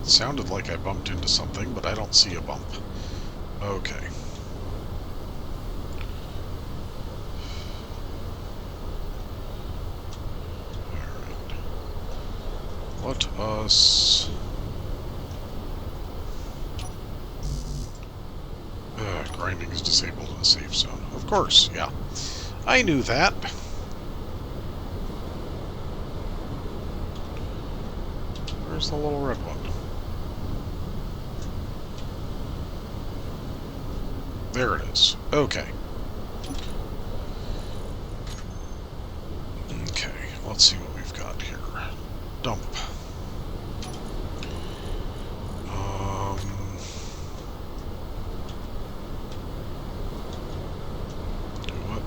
[SPEAKER 1] It sounded like I bumped into something, but I don't see a bump. Okay. Alright. Let us... grinding is disabled in the safe zone. Of course, yeah. I knew that. Where's the little red one? There it is. Okay. Okay, let's see what we've got here. Dump. What?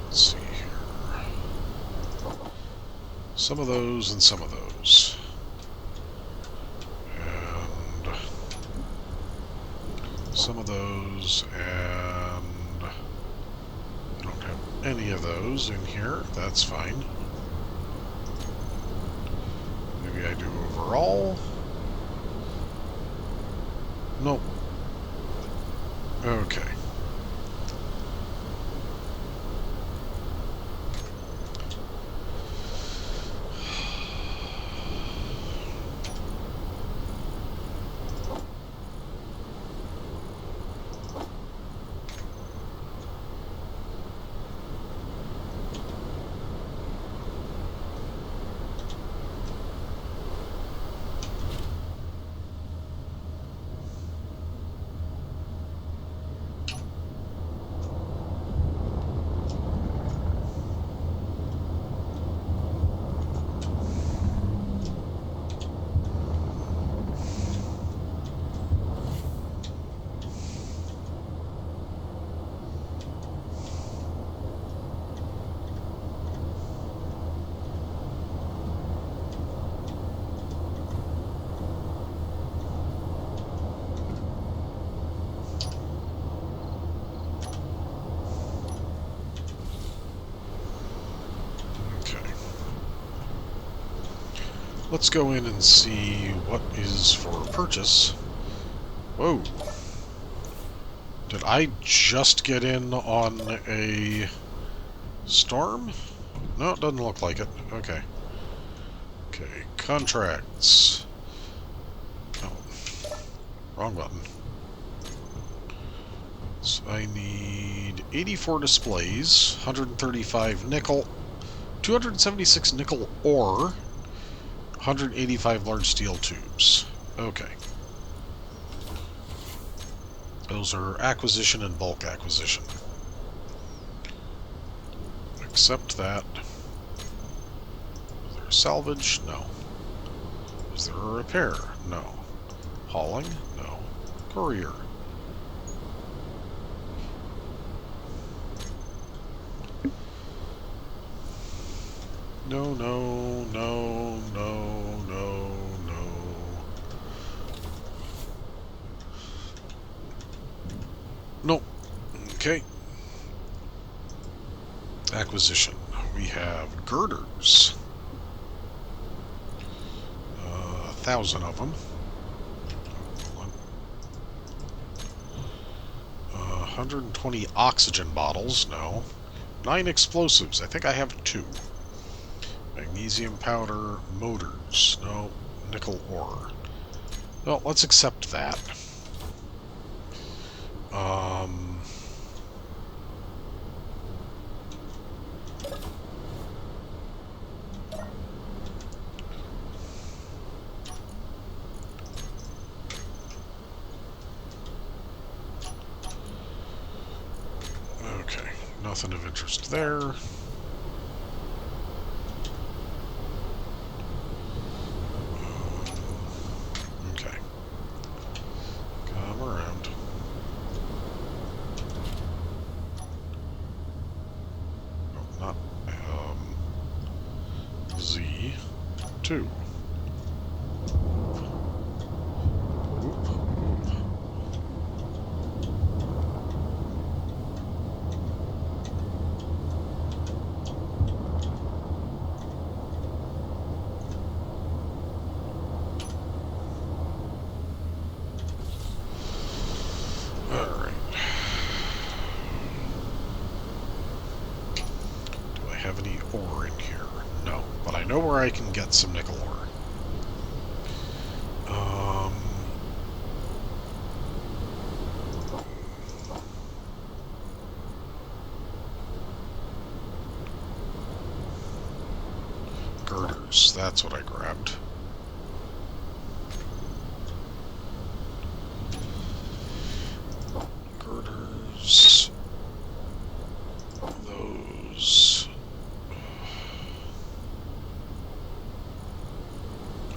[SPEAKER 1] Let's see here. Some of those and some of those. And some of those, and I don't have any of those in here. That's fine. Maybe I do overall. Nope. Okay. Let's go in and see what is for purchase. Whoa. Did I just get in on a storm? No, it doesn't look like it. Okay. Okay, contracts. Oh, wrong button. So I need 84 displays, 135 nickel, 276 nickel ore, 185 large steel tubes. Okay. Those are acquisition and bulk acquisition. Accept that. Is there a salvage? No. Is there a repair? No. Hauling? No. Courier? No, no, no, no, no, no. Nope. Okay. Acquisition. We have girders. 1,000 of them. 120 oxygen bottles. No. 9 explosives. I think I have 2. Magnesium powder, motors. No. Nickel ore. Well, let's accept that. Okay, nothing of interest there. Okay. Come around. 2. Oop, oop. Alright. Do I have any ore in here? No, but I know where I can get some nickel ore. Girders, that's what I grabbed. Girders. Those.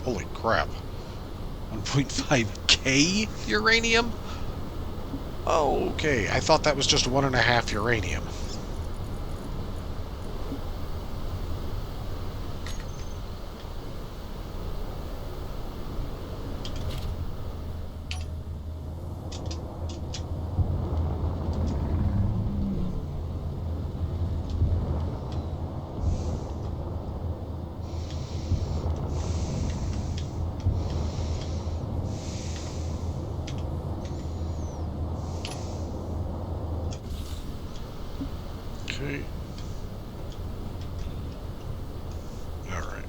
[SPEAKER 1] Holy crap. 1.5k uranium? Oh, okay. I thought that was just 1.5 uranium. Okay. Alright.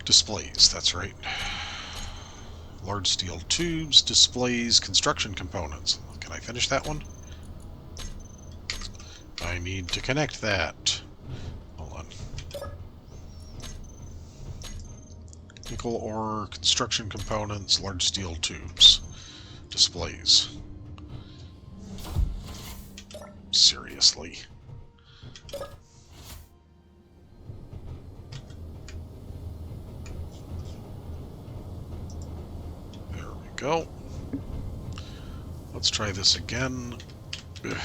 [SPEAKER 1] Displays, that's right. Large steel tubes, displays, construction components. Can I finish that one? I need to connect that. Hold on. Nickel ore, construction components, large steel tubes. Displays. Seriously. There we go. Let's try this again. Ugh.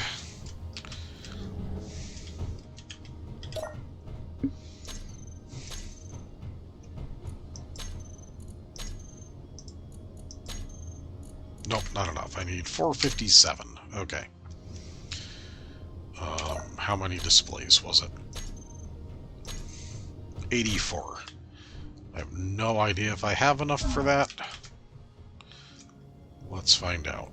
[SPEAKER 1] Nope, not enough. I need 457. Okay. How many displays was it? 84. I have no idea if I have enough for that. Let's find out.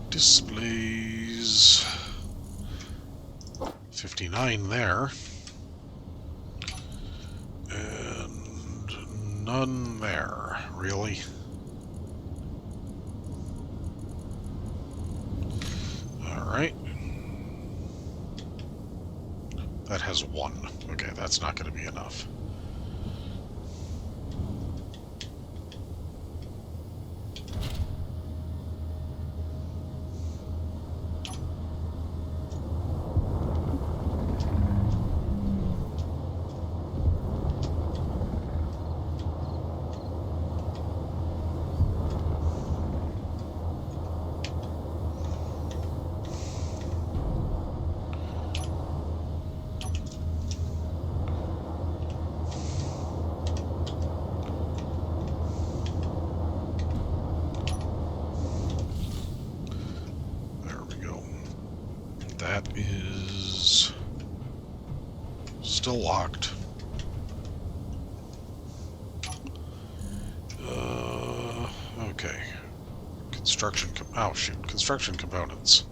[SPEAKER 1] Displays. 59 there. And none there, really. Alright. That has 1. Okay, that's not going to be enough. That is still locked. Okay. Construction construction components.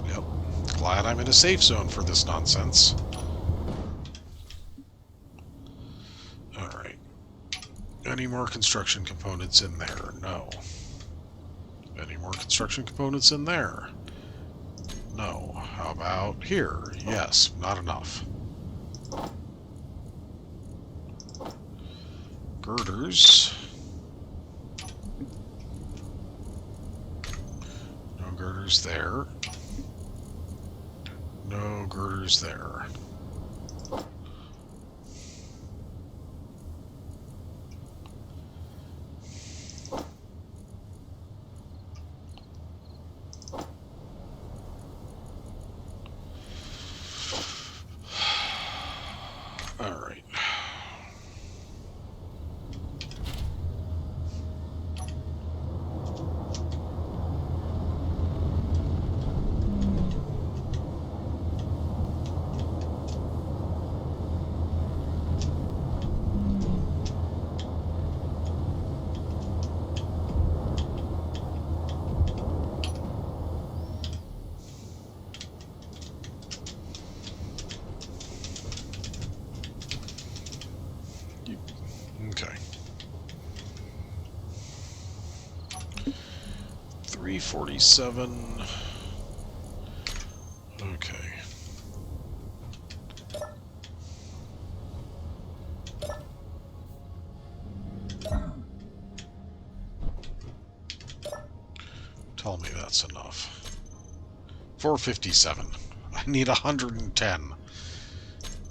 [SPEAKER 1] Yep. Glad I'm in a safe zone for this nonsense. Any more construction components in there? No. Any more construction components in there? No. How about here? Yes, not enough. Girders. No girders there. No girders there. All right. Okay. 347. Okay. Tell me that's enough. 457. I need 110.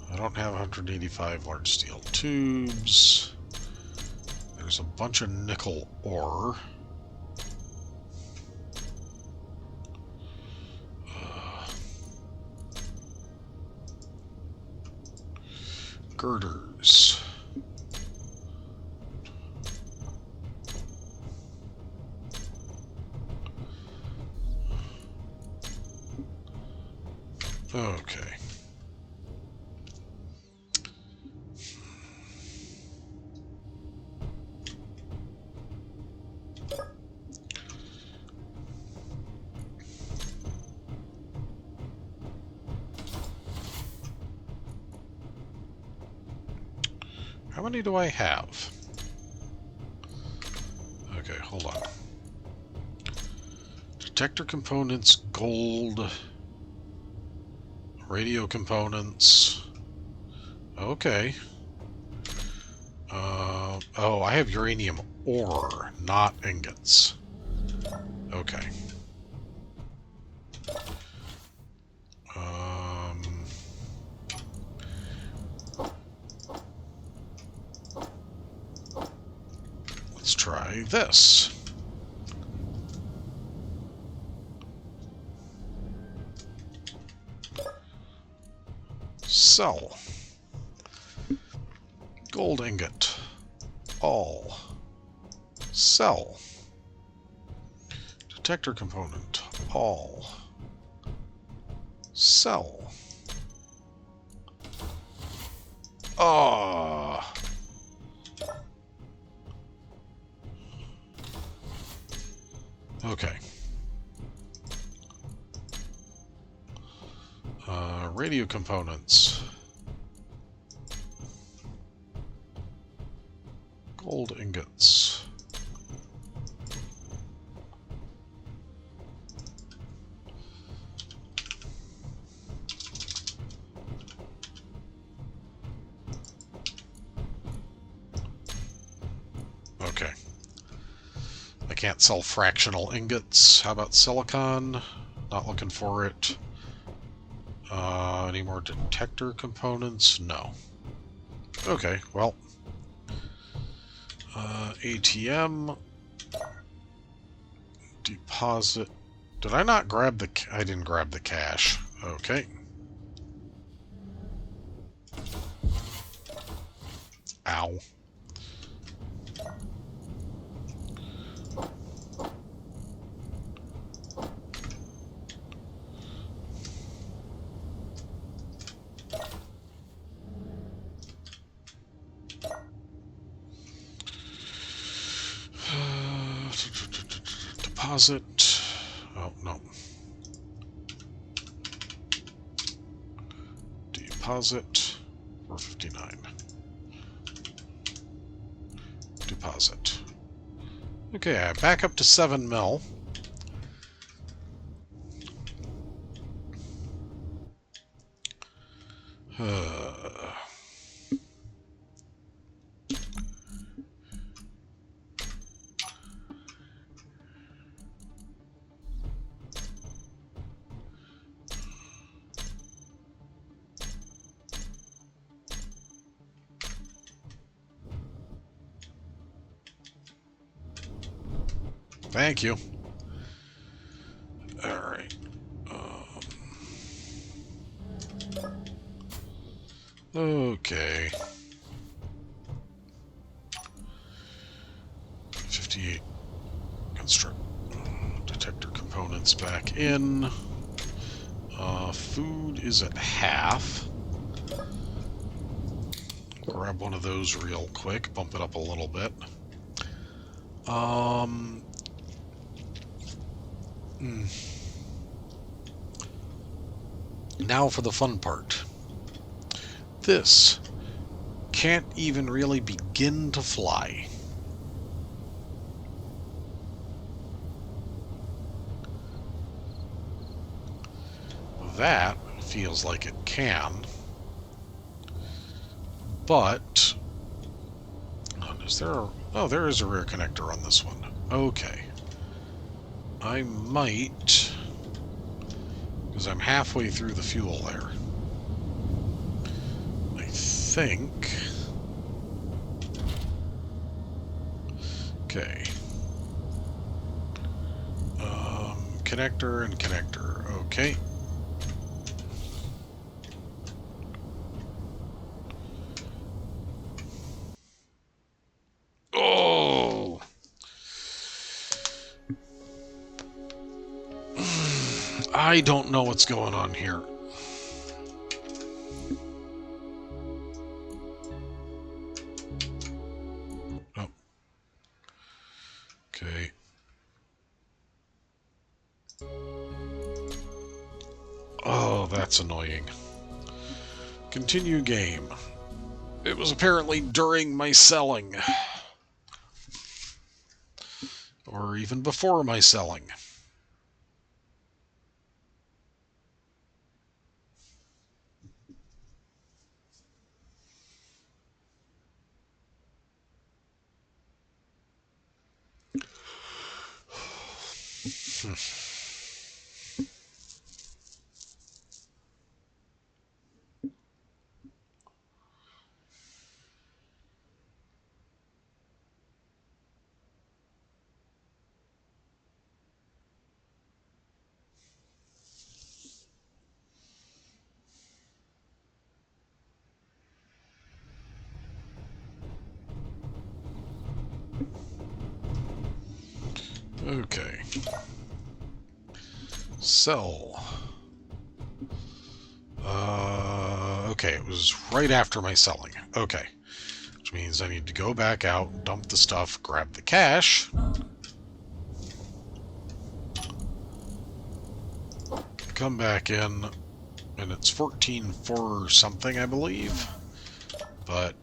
[SPEAKER 1] I don't have 185 large steel tubes. There's a bunch of nickel ore. Girders. Okay. How many do I have? Okay, hold on. Detector components, gold, radio components. Okay. Oh, I have uranium ore, not ingots. Okay. Let's try this. Sell. Gold ingot. All. Sell. Detector component. All. Sell. Ah. Okay. Radio components. Gold ingots. Okay. I can't sell fractional ingots. How about silicon? Not looking for it. Any more detector components? No. Okay, well. ATM. Deposit. Did I not grab the... I didn't grab the cash. Okay. Ow. Deposit. Oh, no. Deposit. 459. deposit. Okay, I'm back up to 7 mil. Thank you. Alright. Okay. 58. Construct detector components back in. Food is at half. Grab one of those real quick. Bump it up a little bit. Now for the fun part. This can't even really begin to fly. That feels like it can. But is there a... Oh, there is a rear connector on this one. Okay. I might... Because I'm halfway through the fuel there. I think... Okay. Connector and connector. Okay. Oh! I don't know what's going on here. Oh. Okay. Oh, that's annoying. Continue game. It was apparently during my selling. Or even before my selling. Okay. Sell. Okay, it was right after my selling. Okay. Which means I need to go back out, dump the stuff, grab the cash. Come back in, and it's 14.4 something, I believe. But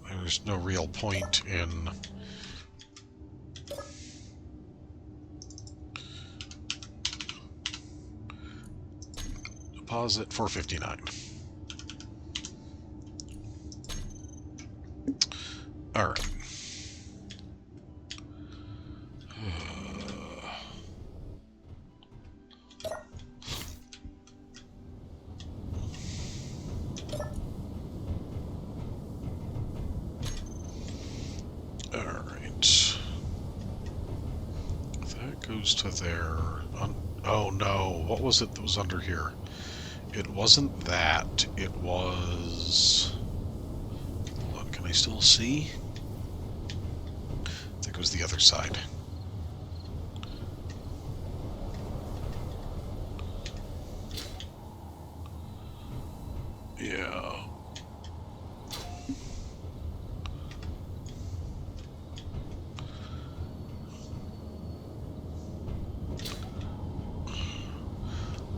[SPEAKER 1] there's no real point in... Deposit 459. All right. All right. That goes to there. Oh no! What was it that was under here? It wasn't that. It was... Hold on, can I still see? I think it was the other side. Yeah.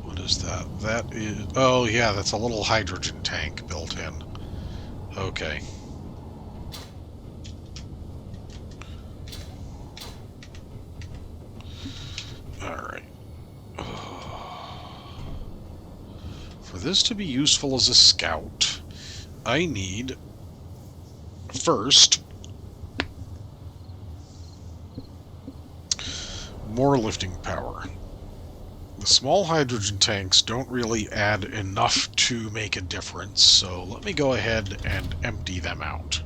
[SPEAKER 1] What is that? That is... Oh, yeah, that's a little hydrogen tank built in. Okay. For this to be useful as a scout, I need, first, more lifting power. The small hydrogen tanks don't really add enough to make a difference, so let me go ahead and empty them out.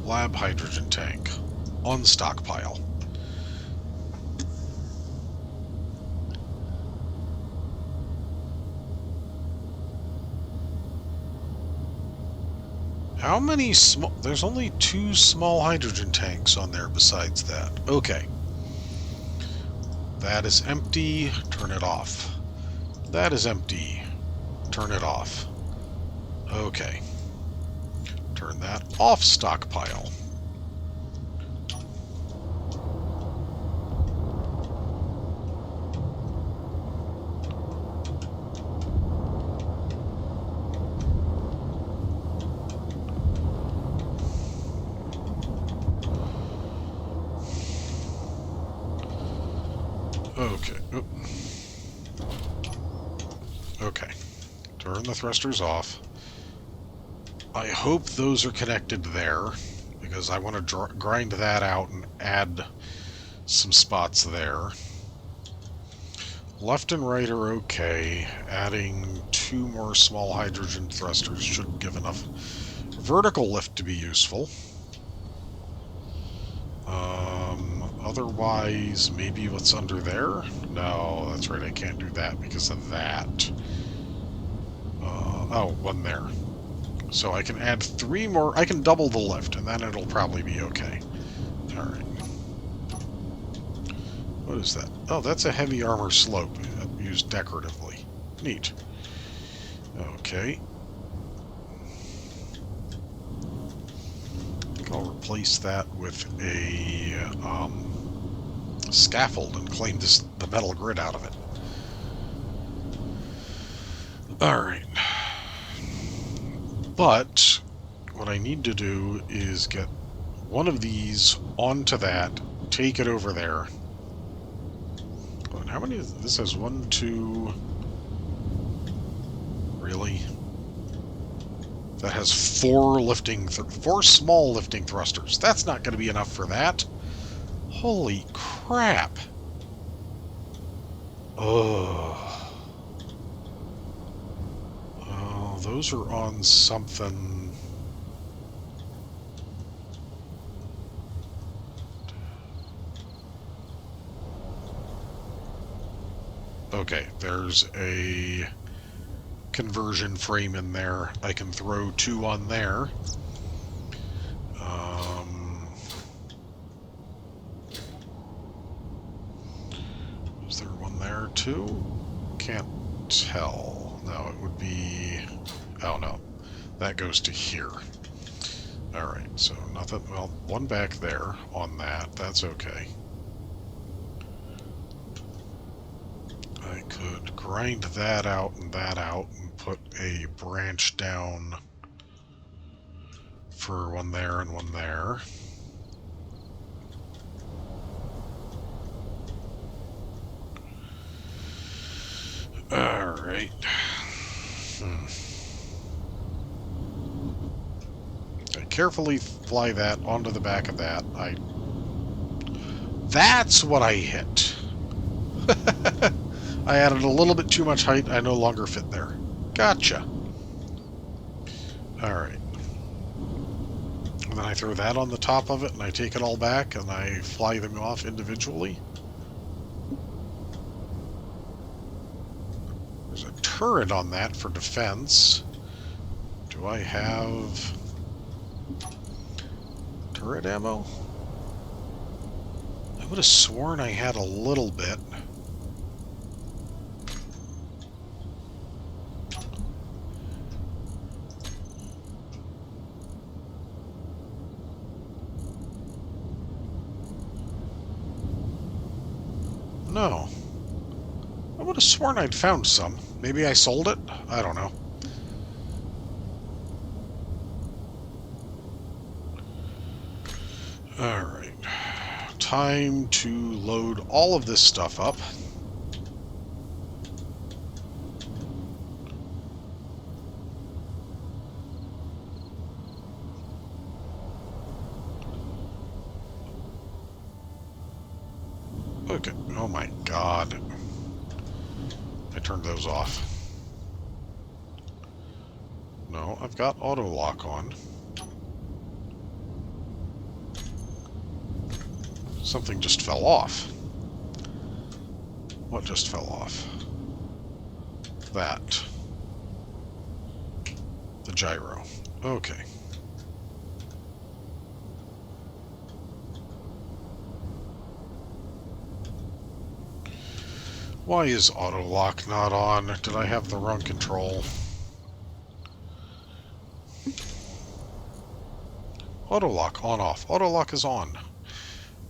[SPEAKER 1] Lab hydrogen tank. On stockpile. How many small... There's only 2 small hydrogen tanks on there besides that. Okay. That is empty. Turn it off. That is empty. Turn it off. Okay. Turn that off stockpile. Okay. Oop. Okay. Turn the thrusters off. I hope those are connected there, because I want to grind that out and add some spots there. Left and right are okay. Adding 2 more small hydrogen thrusters should give enough vertical lift to be useful. Otherwise, maybe what's under there? No, that's right, I can't do that because of that. Oh, one there. So I can add 3 more. I can double the lift, and then it'll probably be okay. Alright. What is that? Oh, that's a heavy armor slope used decoratively. Neat. Okay. I think I'll replace that with a scaffold and claim the metal grid out of it. Alright. But what I need to do is get one of these onto that, take it over there. How many? This has 1, 2. Really? That has 4 small lifting thrusters. That's not going to be enough for that. Holy crap! Oh, those are on something. Okay, there's a conversion frame in there. I can throw 2 on there. Is there one there too? Can't tell. No, it would be... Oh no, that goes to here. Alright, so nothing... Well, one back there on that. That's okay. I could grind that out and put a branch down for one there and one there. Alright. I carefully fly that onto the back of that. That's what I hit. I added a little bit too much height. I no longer fit there. Gotcha. Alright. And then I throw that on the top of it, and I take it all back, and I fly them off individually. There's a turret on that for defense. Do I have turret ammo? I would have sworn I had a little bit. No. I would have sworn I'd found some. Maybe I sold it? I don't know. Alright. Time to load all of this stuff up. Okay. Oh my god. I turned those off. No, I've got auto lock on. Something just fell off. What just fell off? That. The gyro. Okay. Why is auto lock not on? Did I have the wrong control? Auto lock on off. Auto lock is on.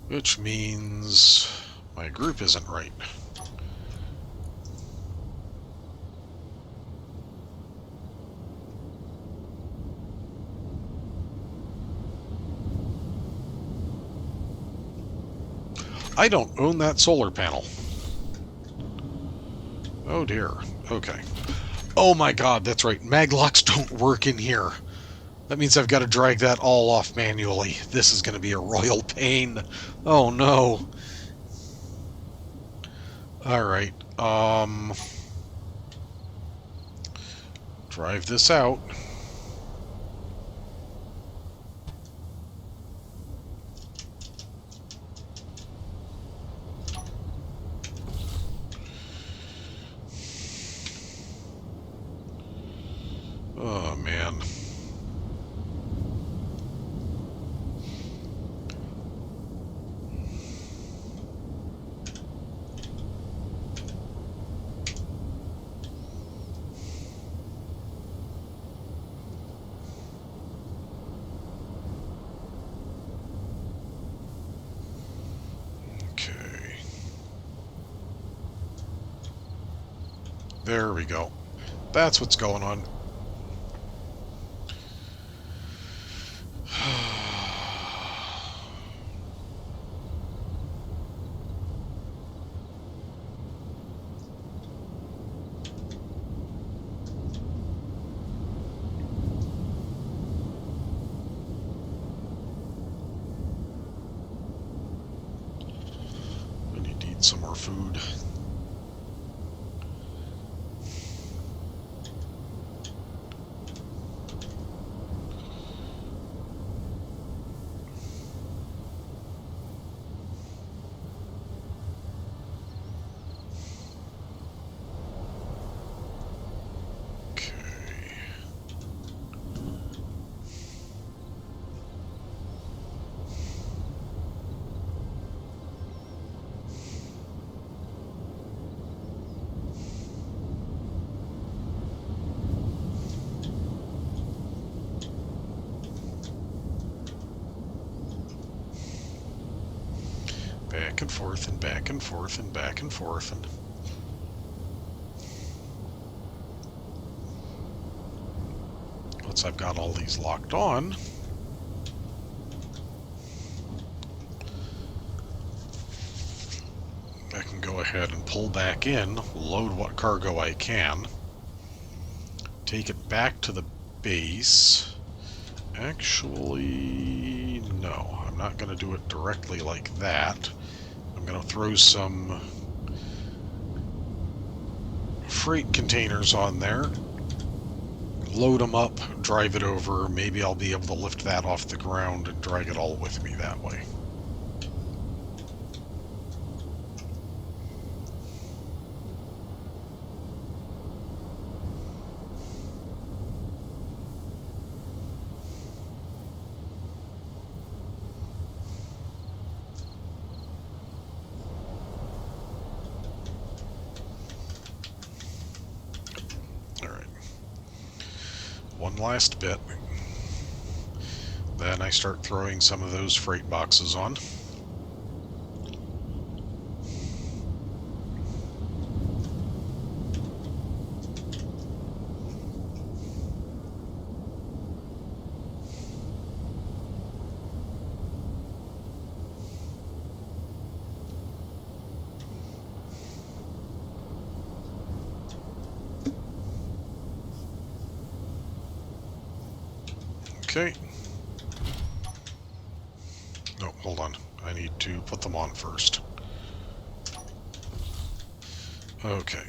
[SPEAKER 1] Which means my group isn't right. I don't own that solar panel. Oh dear. Okay. Oh my god, that's right. Maglocks don't work in here. That means I've got to drag that all off manually. This is going to be a royal pain. Oh no. Alright. Drive this out. Oh, man. Okay. There we go. That's what's going on. I need to eat some more food. Back and forth and back and forth and back and forth and... Once I've got all these locked on, I can go ahead and pull back in, load what cargo I can, take it back to the base. Actually, no, I'm not going to do it directly like that. I'm going to throw some freight containers on there, load them up, drive it over. Maybe I'll be able to lift that off the ground and drag it all with me that way. One last bit. Then I start throwing some of those freight boxes on. Okay. No, hold on. I need to put them on first. Okay.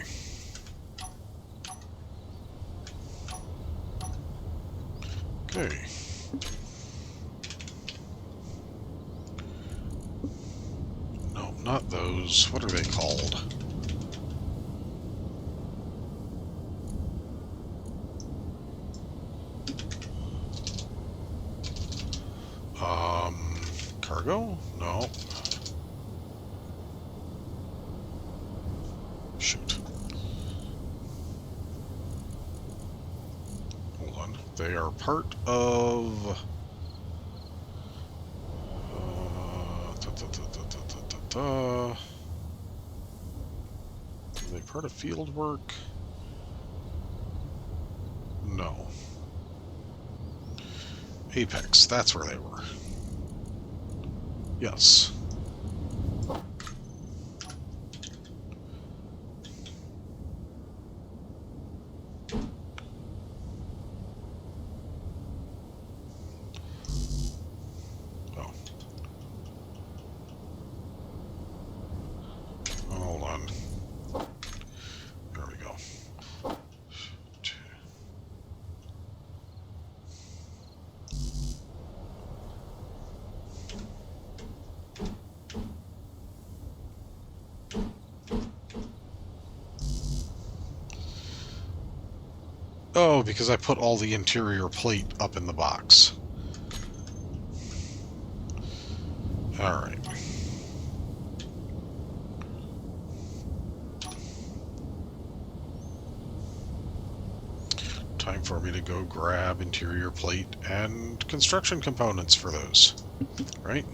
[SPEAKER 1] Okay. No, not those. What are they called? Cargo? No. Shoot. Hold on. They are part of... Are they part of field work? No. Apex, that's where they were. Yes. Oh. Hold on. There we go. Oh, because I put all the interior plate up in the box. Alright. Time for me to go grab interior plate and construction components for those. Right?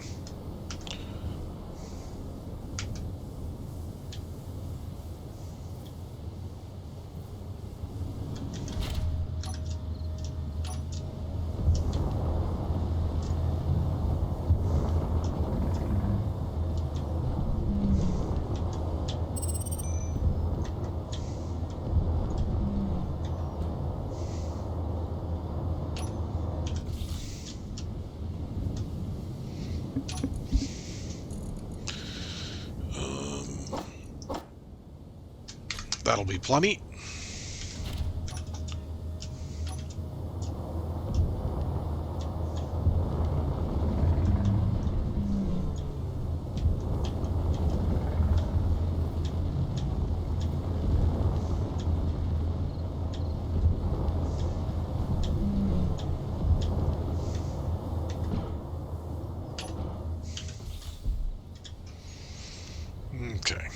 [SPEAKER 1] That'll be plenty. Okay.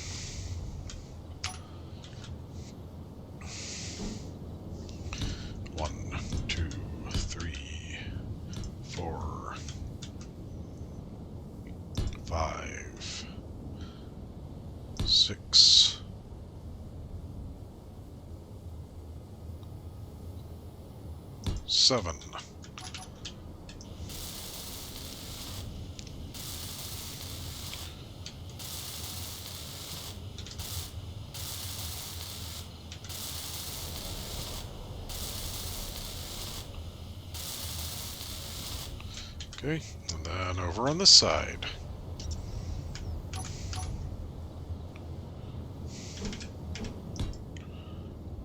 [SPEAKER 1] One, two, three, 4, 5, 6, 7. Okay, and then over on this side.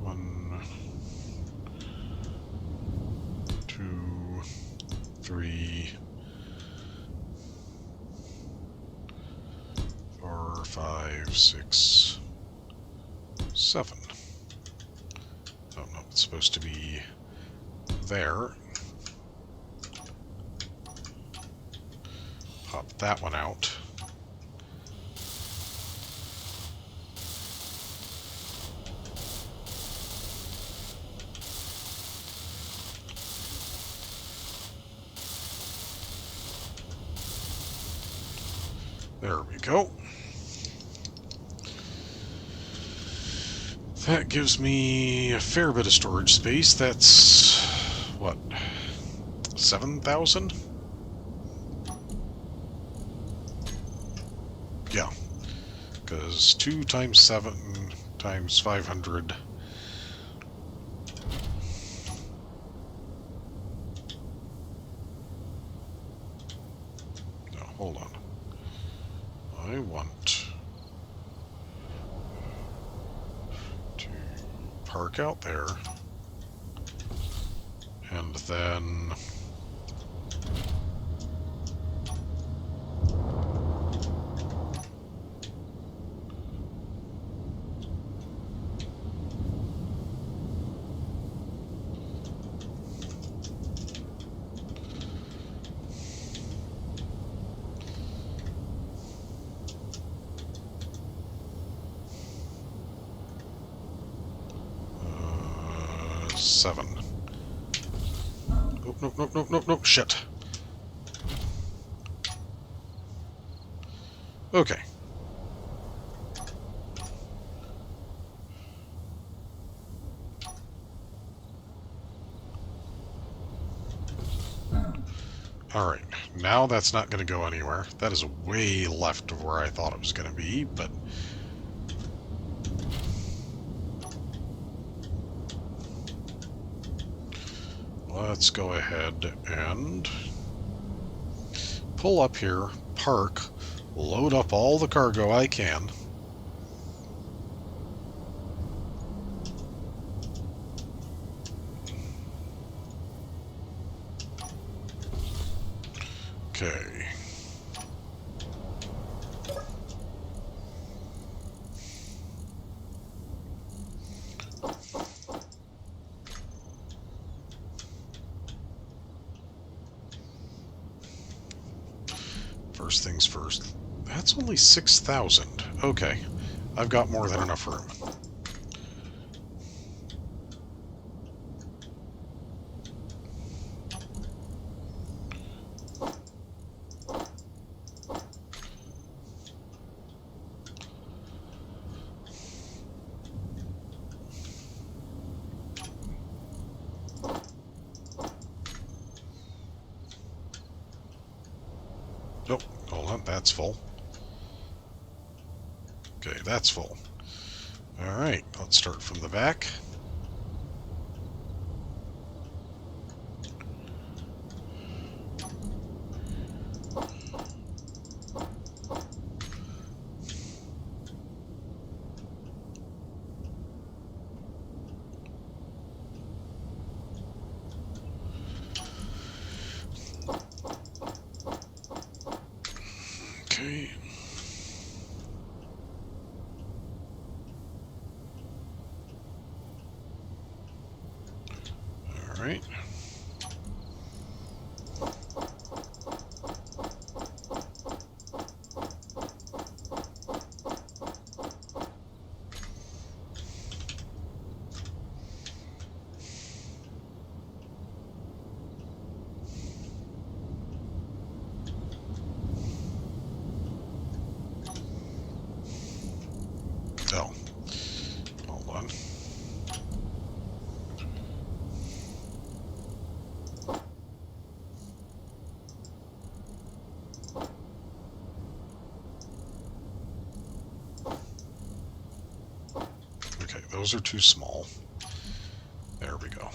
[SPEAKER 1] One, 2, 3, 4, 5, 6, 7. Oh no, it's supposed to be there. Pop that one out. There we go. That gives me a fair bit of storage space. That's, what, 7,000? Yeah, because 2 times 7 times 500. hold on. I want to park out there, and then seven. Nope, nope, nope, nope, nope, nope, shit. Okay. Alright, now that's not going to go anywhere. That is way left of where I thought it was going to be, but... let's go ahead and pull up here, park, load up all the cargo I can. Okay. First things first. That's only 6,000. Okay. I've got more than enough room. Nope, hold on, that's full. Okay, that's full. Alright, let's start from the back. Okay. Alright. Oh. Hold on. Okay, those are too small. There we go.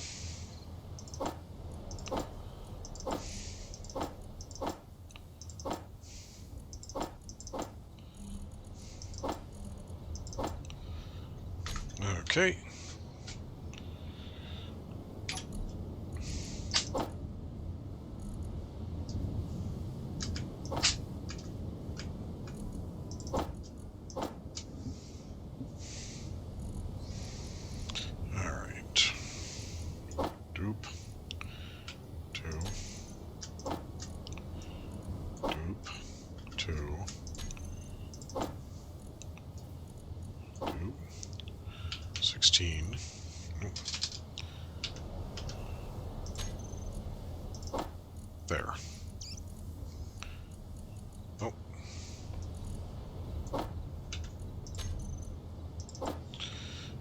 [SPEAKER 1] Okay. Alright. Dupe. Two. Dupe. Two. Dupe. 16. There. Oh.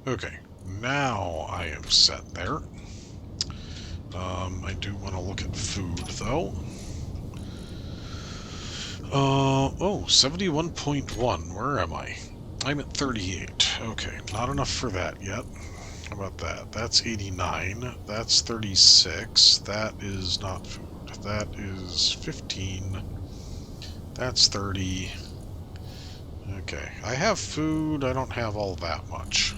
[SPEAKER 1] Okay, now I am set there. I do want to look at food, though. Oh, 71.1. Where am I? I'm at 38. Okay, not enough for that yet. How about that? That's 89. That's 36. That is not food. That is 15. That's 30. Okay, I have food. I don't have all that much.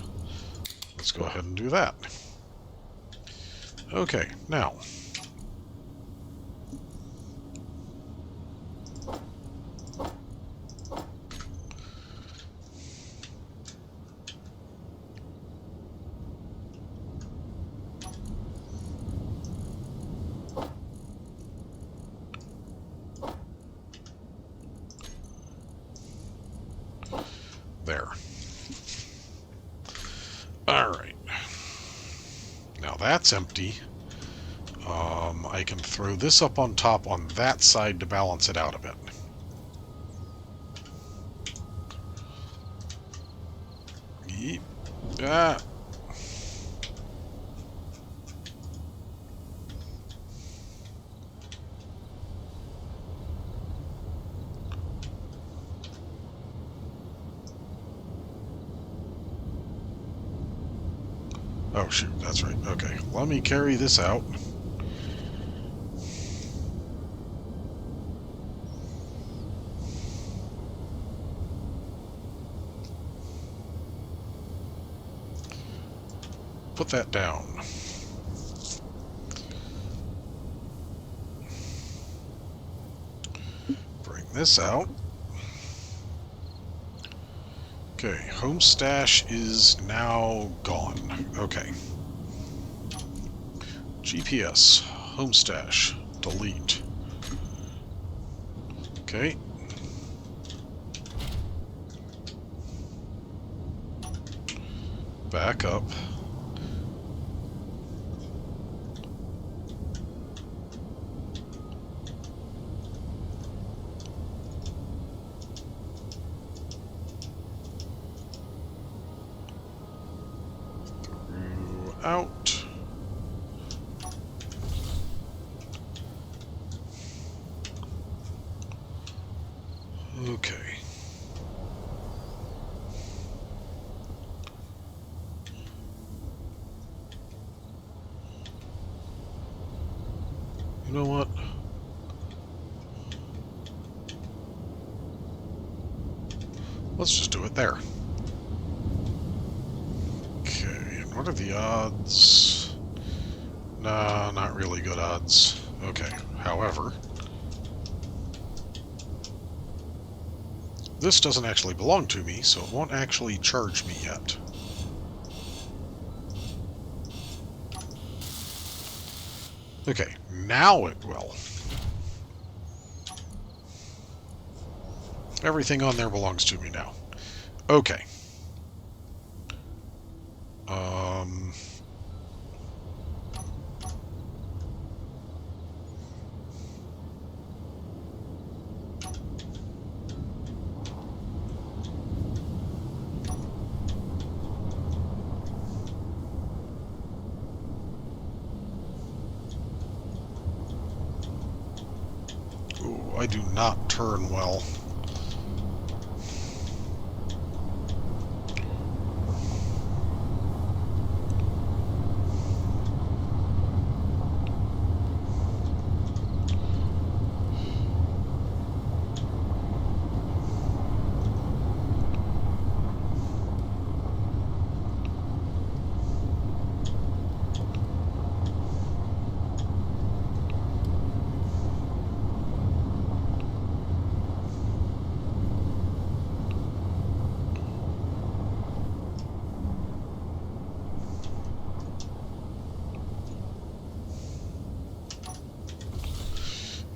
[SPEAKER 1] Let's go ahead and do that. Okay, now. There. Alright. Now that's empty. I can throw this up on top on that side to balance it out a bit. Yeep. Ah. Oh, shoot, that's right. Okay, let me carry this out. Put that down. Bring this out. Okay, home stash is now gone. Okay. GPS, home stash, delete. Okay. Back up. Through, out. Okay. You know what? Let's just do it there. Okay, and what are the odds? Nah, not really good odds. Okay, however, this doesn't actually belong to me, so it won't actually charge me yet. Okay, now it will. Everything on there belongs to me now. Okay. Ooh, I do not turn well.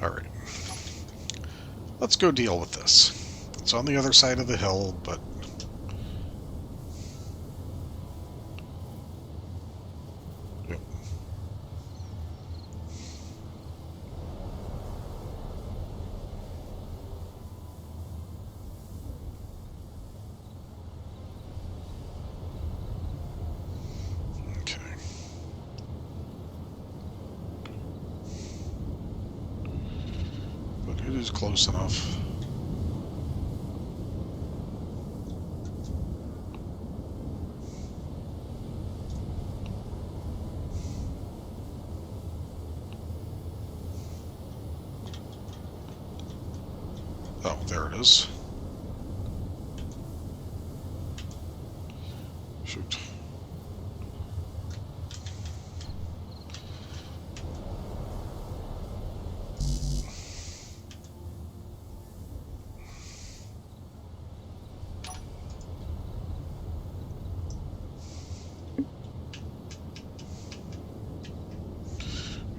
[SPEAKER 1] Alright. Let's go deal with this. It's on the other side of the hill, but... Yep. Okay. But it is close enough. Oh, there it is. Shoot.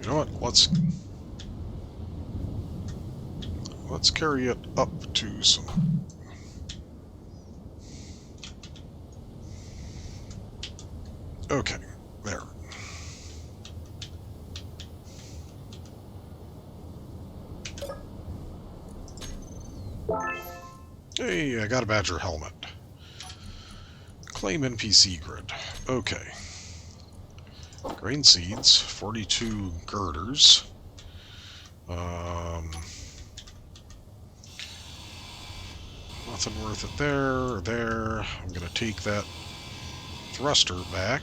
[SPEAKER 1] You know what? Let's carry it up to some. Okay, there. Hey, I got a Badger helmet. Claim NPC grid. Okay. Grain seeds, 42 girders. Nothing worth it there. I'm gonna take that thruster back.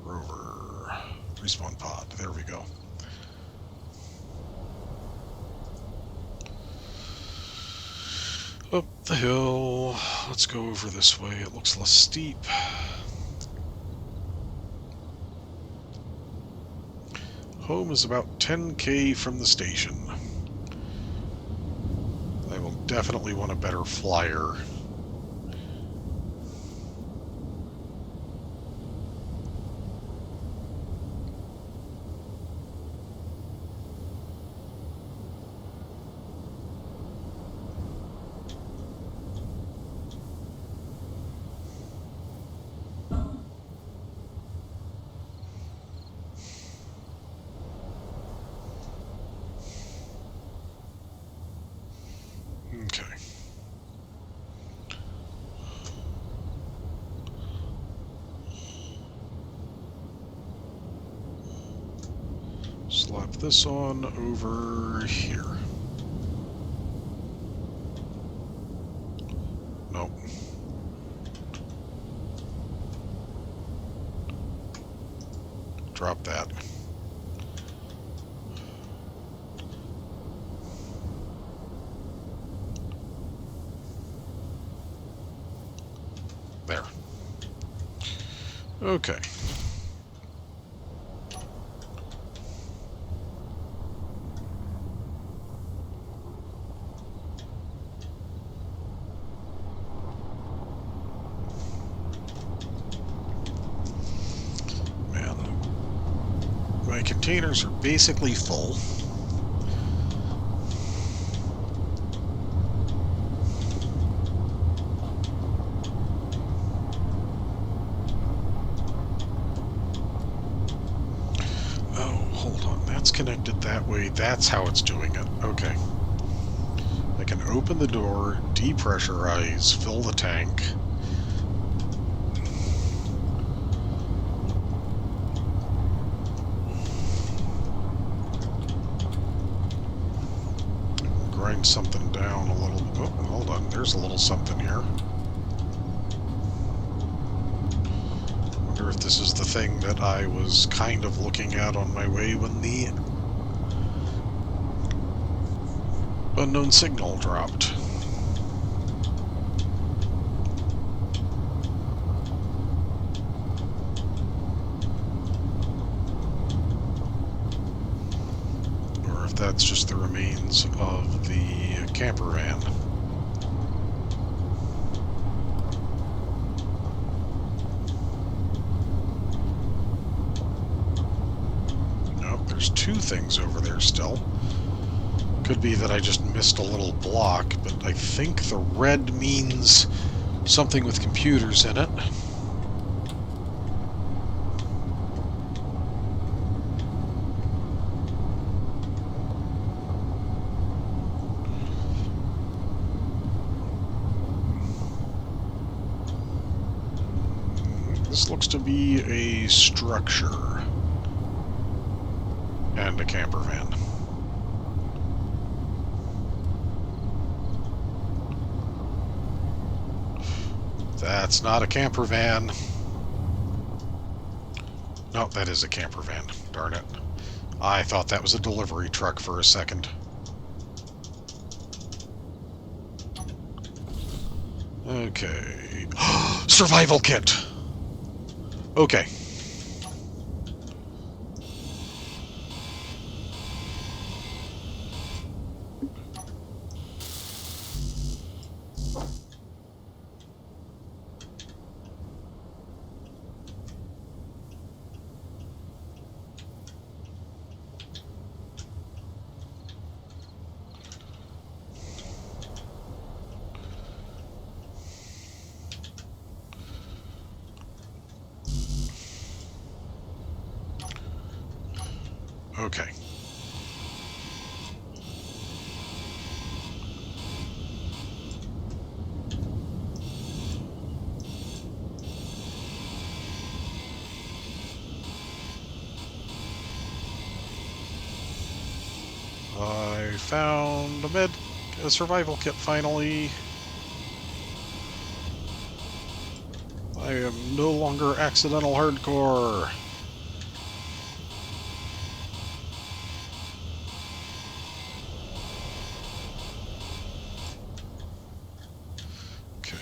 [SPEAKER 1] Rover. Respawn pod. There we go. Up the hill. Let's go over this way. It looks less steep. Home is about 10k from the station. I will definitely want a better flyer. Okay. Slap this on over here. Nope. Drop that. There. Okay. Man, my containers are basically full. Connected that way. That's how it's doing it. Okay. I can open the door, depressurize, fill the tank. Grind something down a little. Oh, hold on. There's a little something here. Wonder if this is the thing that I was kind of looking at on my way when the unknown signal dropped. Or if that's just the remains of the camper van. There's two things over there still. Could be that I just missed a little block, but I think the red means something with computers in it. This looks to be a structure. And a camper van. That's not a camper van. No, that is a camper van. Darn it. I thought that was a delivery truck for a second. Okay. Survival kit! Okay. Okay. I found a survival kit finally. I am no longer accidental hardcore. Okay.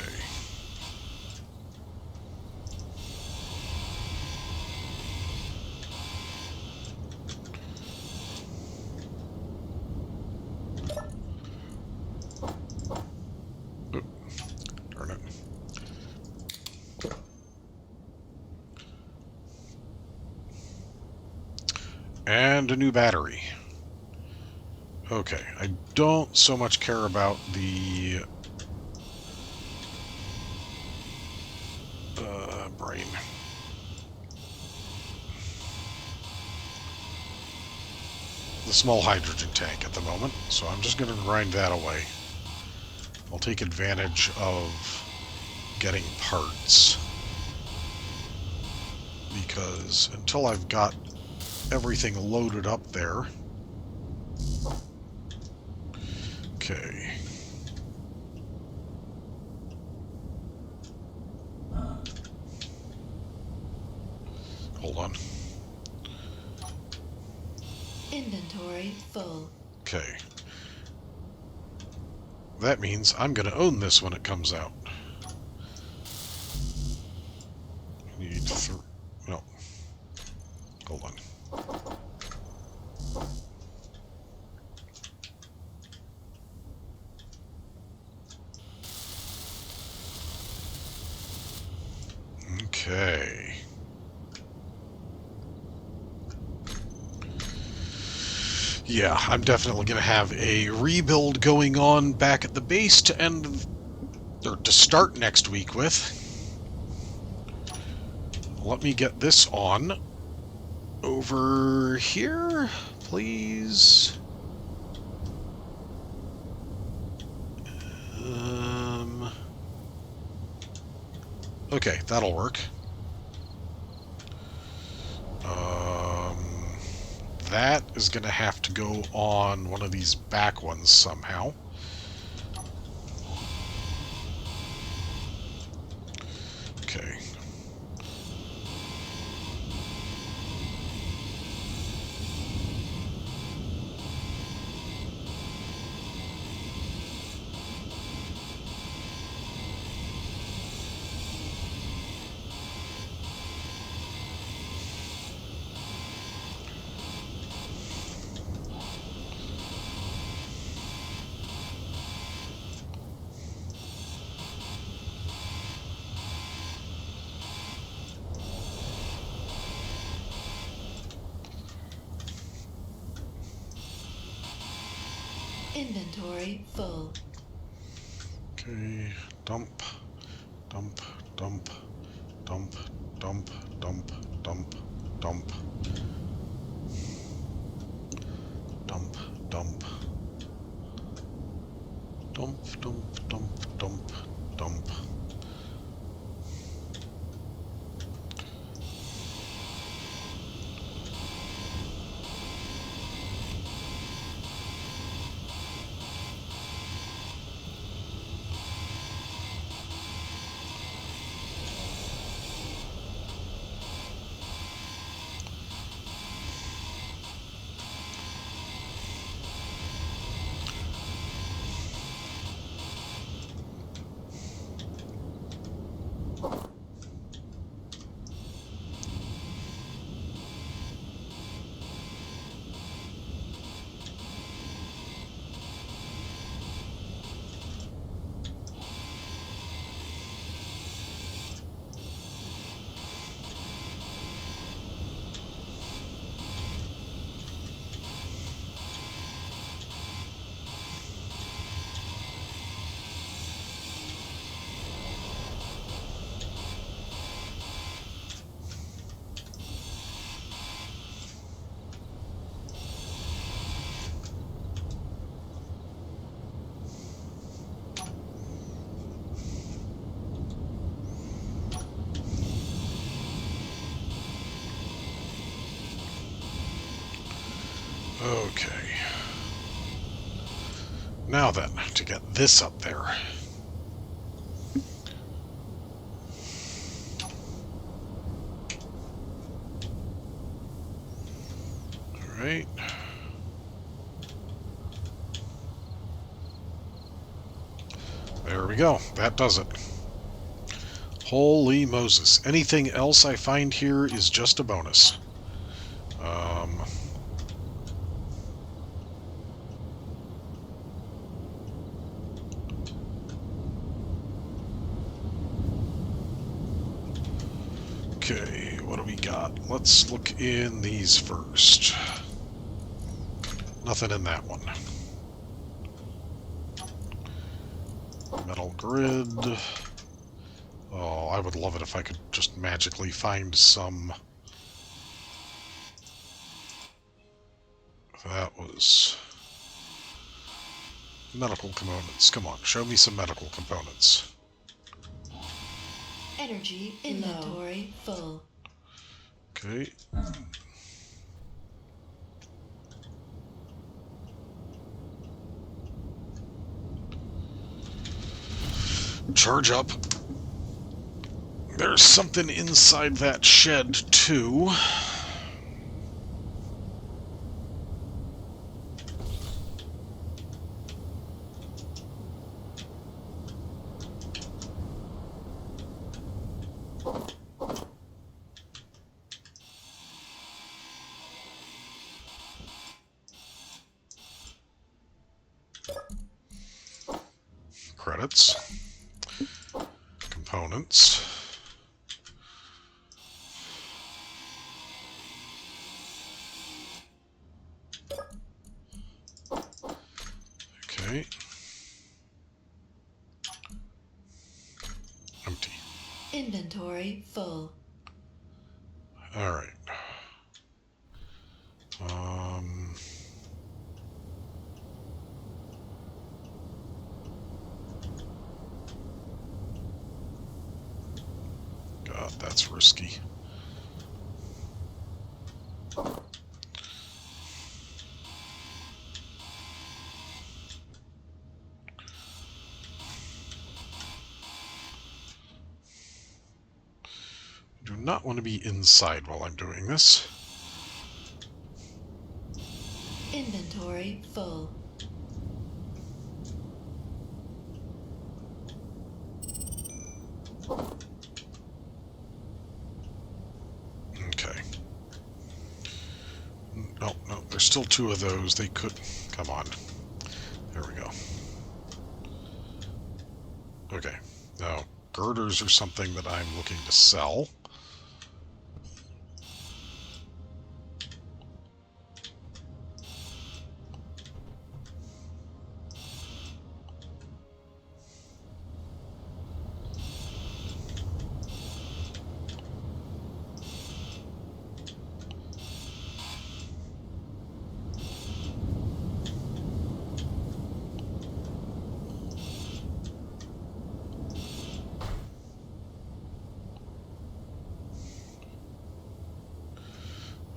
[SPEAKER 1] Oop, darn it. And a new battery. Okay, I don't so much care about the brain. The small hydrogen tank at the moment, so I'm just going to grind that away. I'll take advantage of getting parts, because until I've got everything loaded up there. Okay. Hold on.
[SPEAKER 2] Inventory full.
[SPEAKER 1] Okay. That means I'm going to own this when it comes out. Need no. Hold on. Okay. Yeah, I'm definitely going to have a rebuild going on back at the base to end, or to start next week with. Let me get this on over here, please. Okay, that'll work. That is going to have to go on one of these back ones somehow. Okay.
[SPEAKER 2] Inventory full.
[SPEAKER 1] Okay, dump, dump, dump, dump, dump, dump, dump, dump, dump, dump, dump, dump, dump, dump, dump. Okay. Now then, to get this up there. Alright. There we go. That does it. Holy Moses. Anything else I find here is just a bonus. Okay, what do we got? Let's look in these first. Nothing in that one. Metal grid. Oh, I would love it if I could just magically find some. That was medical components. Come on, show me some medical components.
[SPEAKER 2] Energy inventory full.
[SPEAKER 1] Okay. Charge up. There's something inside that shed, too. Credits. Components. Okay. Empty.
[SPEAKER 2] Inventory full.
[SPEAKER 1] All right. God, that's risky. Do not want to be inside while I'm doing this.
[SPEAKER 2] Inventory full.
[SPEAKER 1] Okay. No, there's still two of those. They could... Come on. There we go. Okay. Now, girders are something that I'm looking to sell.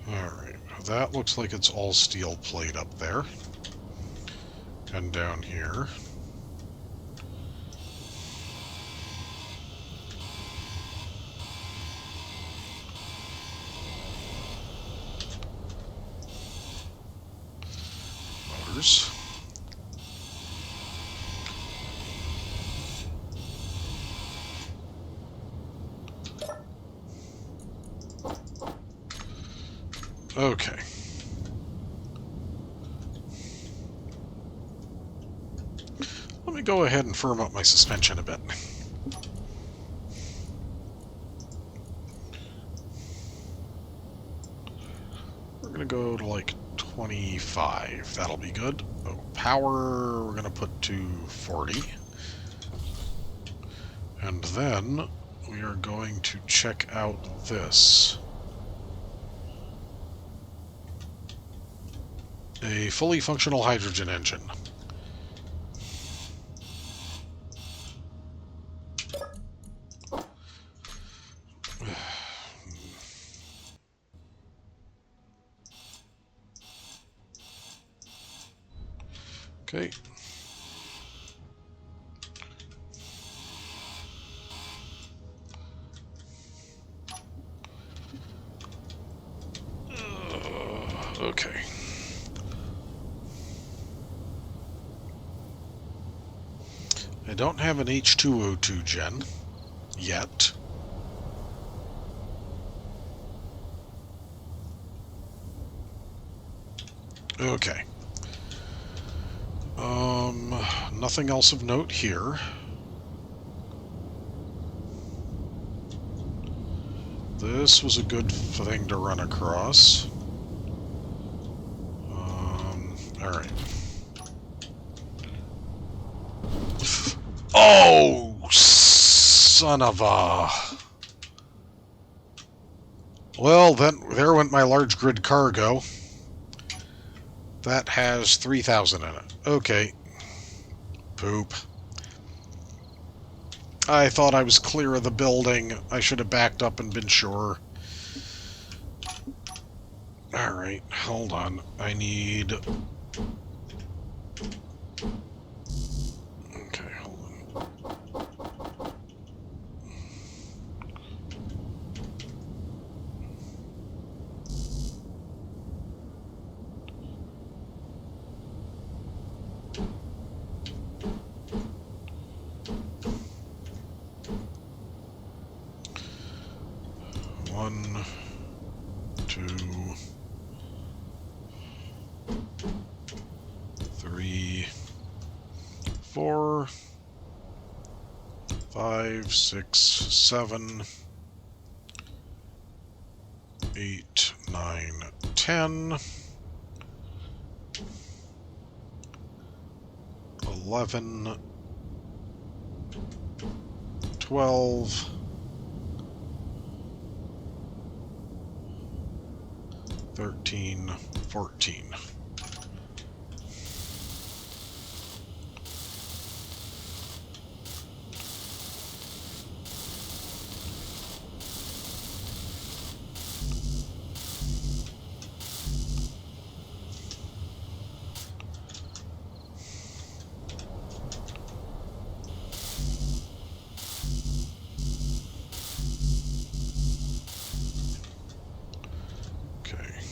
[SPEAKER 1] Alright, that looks like it's all steel plate up there. And down here. Motors. Okay. Let me go ahead and firm up my suspension a bit. We're going to go to like 25. That'll be good. Oh, power, we're going to put to 40. And then we are going to check out this. A fully functional hydrogen engine. Okay. Okay. I don't have an H2O2 gen yet. Okay. Nothing else of note here. This was a good thing to run across. Alright. Oh, son of a... Well, then there went my large grid cargo. That has 3,000 in it. Okay. Poop. I thought I was clear of the building. I should have backed up and been sure. Alright, hold on. I need... Okay, hold on. One, two, three, 4, 5, 6, 7, 8, 9, 10, 11, 12, 13, 14. Okay.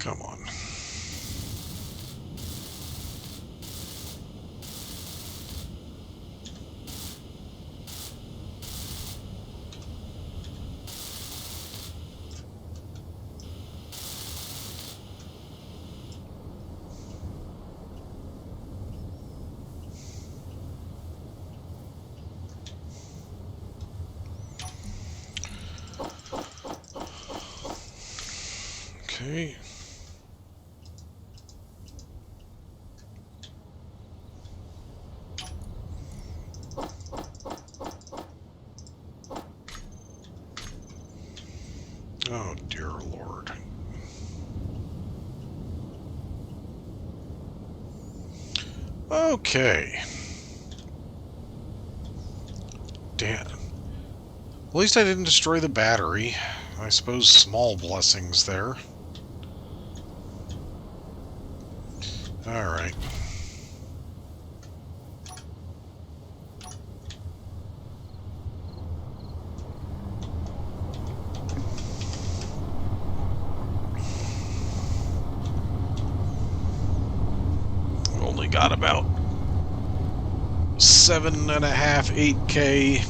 [SPEAKER 1] Come on. Okay. Oh, dear Lord. Okay. Damn. At least I didn't destroy the battery. I suppose small blessings there. Alright. Only got about 7.5, 8K.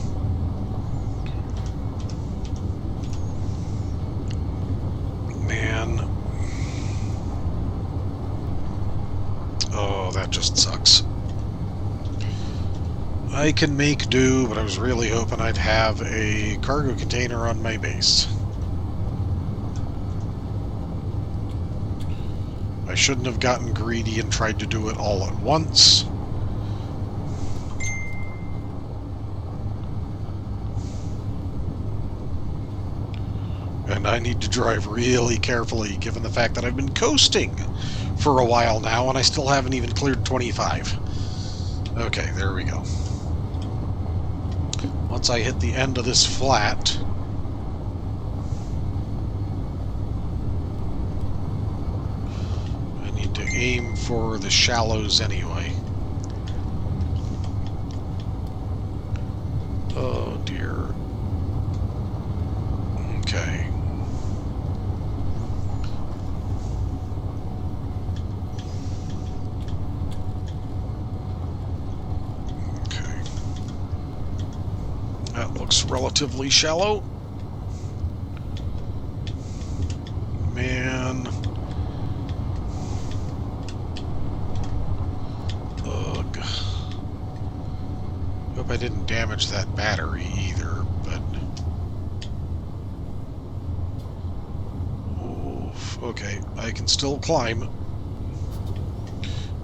[SPEAKER 1] Man. Oh, that just sucks. I can make do, but I was really hoping I'd have a cargo container on my base. I shouldn't have gotten greedy and tried to do it all at once. And I need to drive really carefully, given the fact that I've been coasting for a while now, and I still haven't even cleared 25. Okay, there we go. Once I hit the end of this flat... I need to aim for the shallows anyway. Oh, dear. Okay. That looks relatively shallow. Man. Ugh. Hope I didn't damage that battery either, but... Oof. Okay, I can still climb.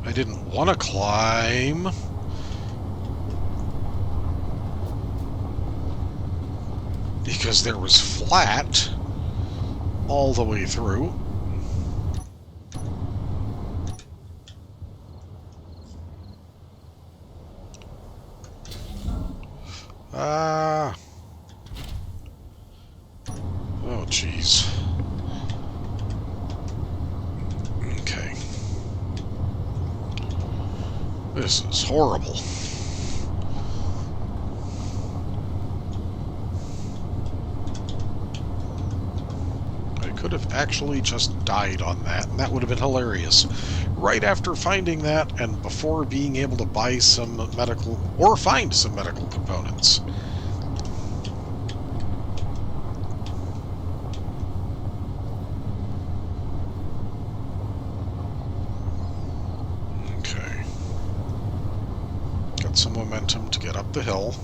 [SPEAKER 1] I didn't want to climb. Because there was flat all the way through. Ah. Oh, jeez. Okay. This is horrible. Could have actually just died on that, and that would have been hilarious. Right after finding that, and before being able to buy some medical, or find some medical components. Okay. Got some momentum to get up the hill.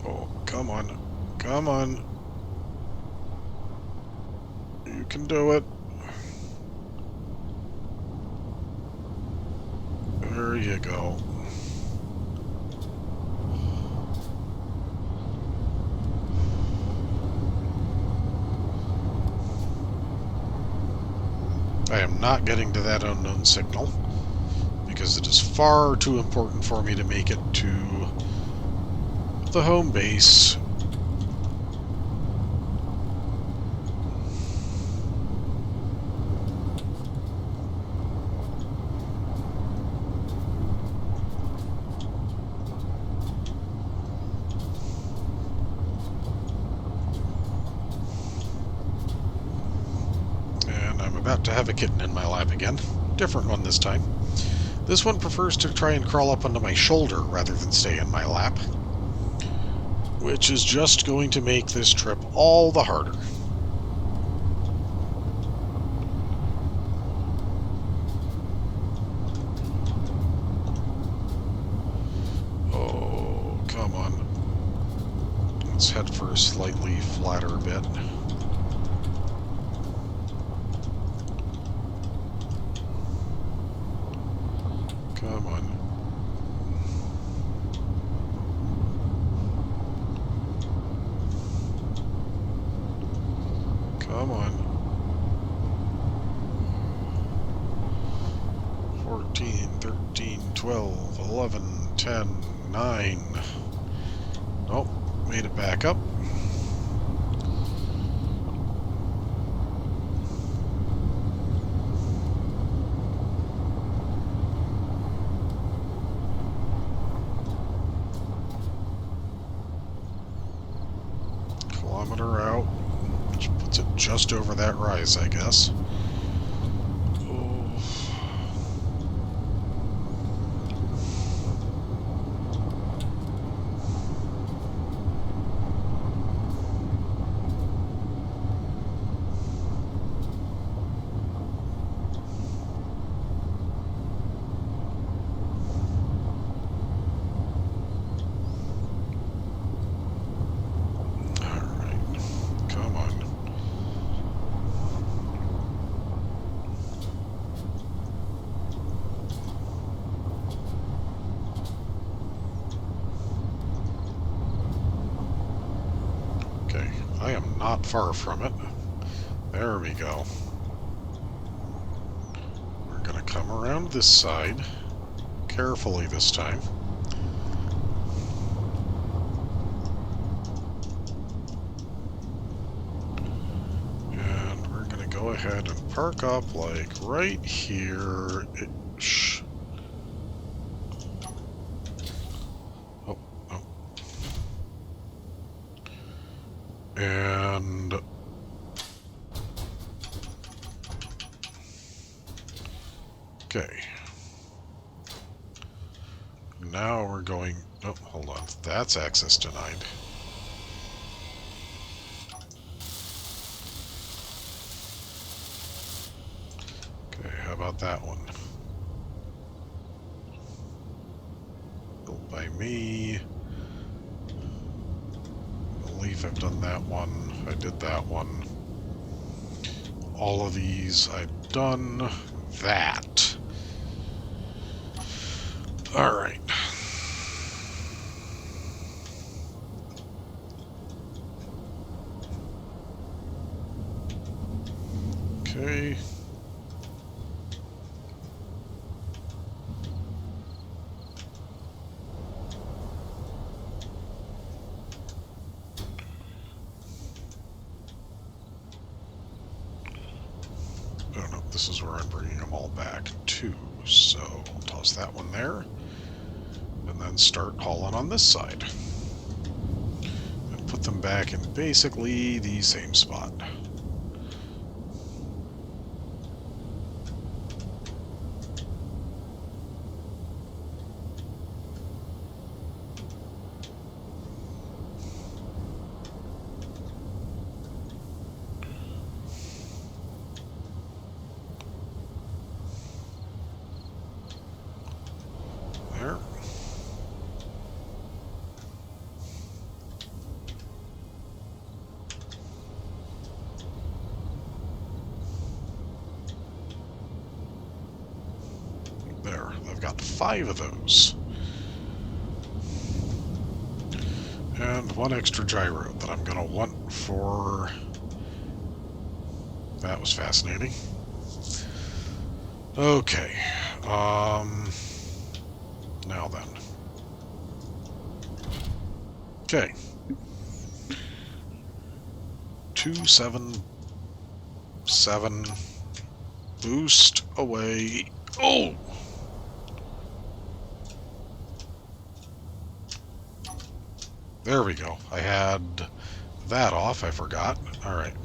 [SPEAKER 1] Oh, come on. Come on. You can do it. There you go. I am not getting to that unknown signal because it is far too important for me to make it to the home base. About to have a kitten in my lap again. Different one this time. This one prefers to try and crawl up onto my shoulder rather than stay in my lap, which is just going to make this trip all the harder. Oh, come on. Let's head for a slightly flatter bit. Come on. Come on. 10, 9. Nope, made it back up. Kilometer out, which puts it just over that rise, I guess. I am not far from it. There we go. We're going to come around this side, carefully this time. And we're going to go ahead and park up like right here. Oh, no. And okay. Now we're going... Oh, hold on. That's access denied. Okay, how about that one? Built by me. I believe I've done that one. I did that one. All of these I've done. That. Alright. Okay. Oh no, this is where I'm bringing them all back too. So I'll toss that one there. And then start hauling on this side. And put them back in basically the same spot. There. There, I've got 5 of those. And 1 extra gyro that I'm going to want for... That was fascinating. Okay. Now then. Okay. 277. Boost away. Oh! There we go. I had that off. I forgot. Alright.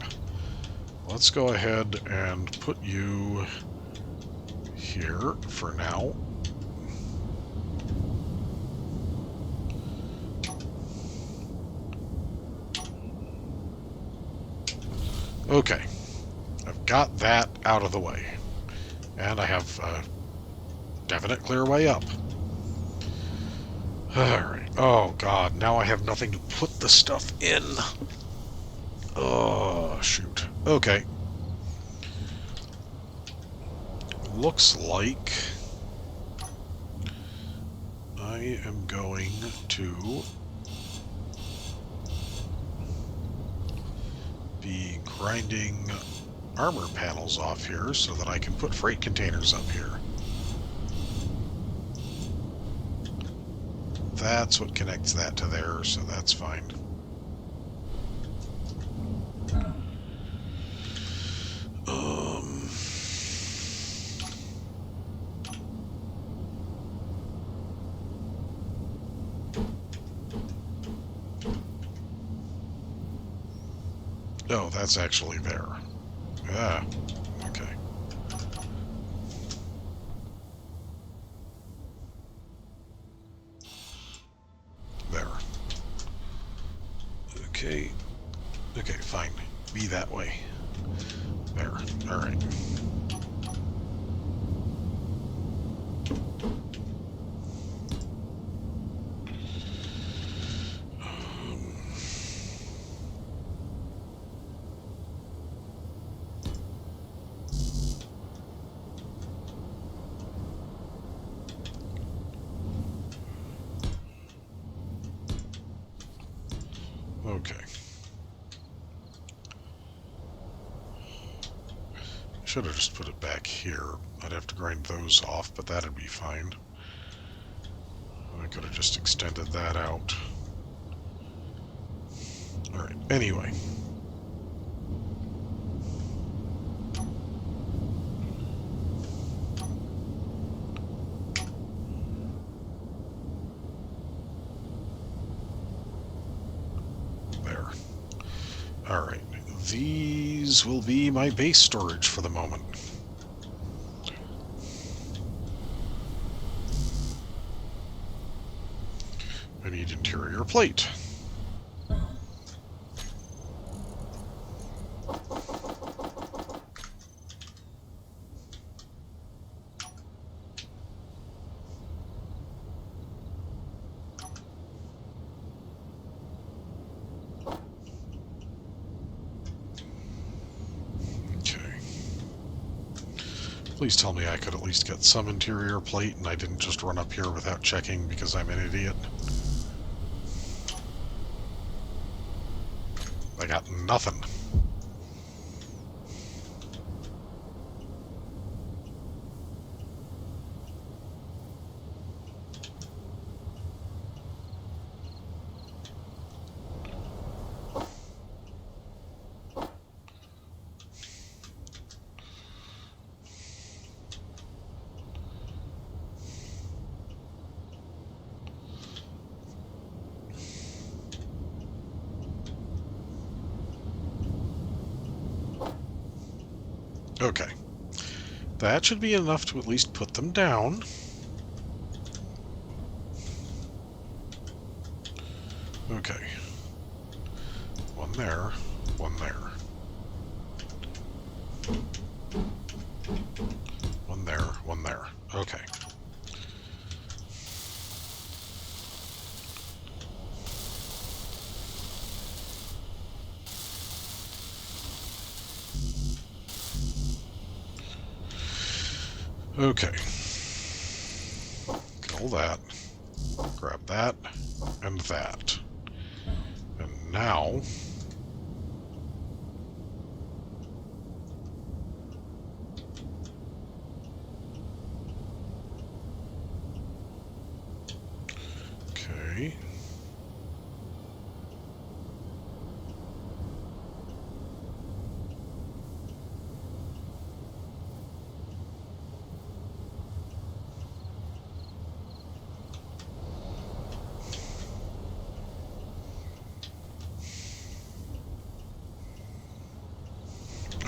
[SPEAKER 1] Let's go ahead and put you here for now. Okay. I've got that out of the way. And I have a definite clear way up. Alright. Oh, God. Now I have nothing to put the stuff in. Oh, shoot. Okay. Looks like I am going to be grinding armor panels off here so that I can put freight containers up here. that's what connects that to there, so that's fine. Oh, that's actually there. Yeah, okay. There. Okay. Okay, fine. Be that way. There. Alright. Okay. Should have just put it back here. I'd have to grind those off, but that'd be fine. I could have just extended that out. Alright, anyway. There. Alright, these will be my base storage for the moment. I need interior plate. Please tell me I could at least get some interior plate and I didn't just run up here without checking because I'm an idiot. I got nothing. Okay. That should be enough to at least put them down. Okay. One there, one there. One there, one there. Okay. Okay. Kill that. Grab that. And that. And now... Okay.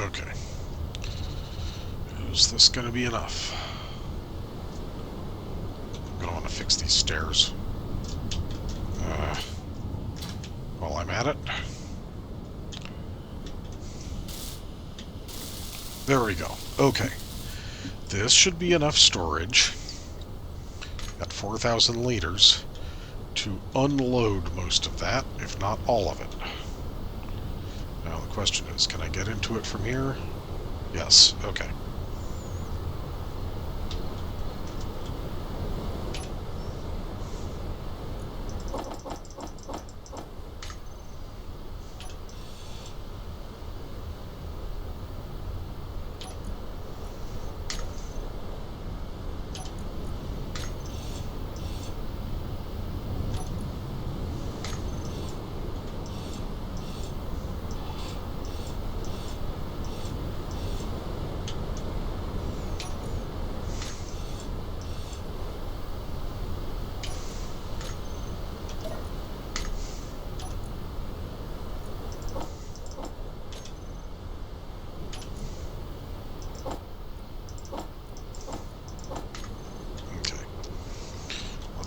[SPEAKER 1] Okay. Is this going to be enough? I'm going to want to fix these stairs. While I'm at it. There we go. Okay. This should be enough storage at 4,000 liters to unload most of that, if not all of it. Now the question is, can I get into it from here? Yes. Okay.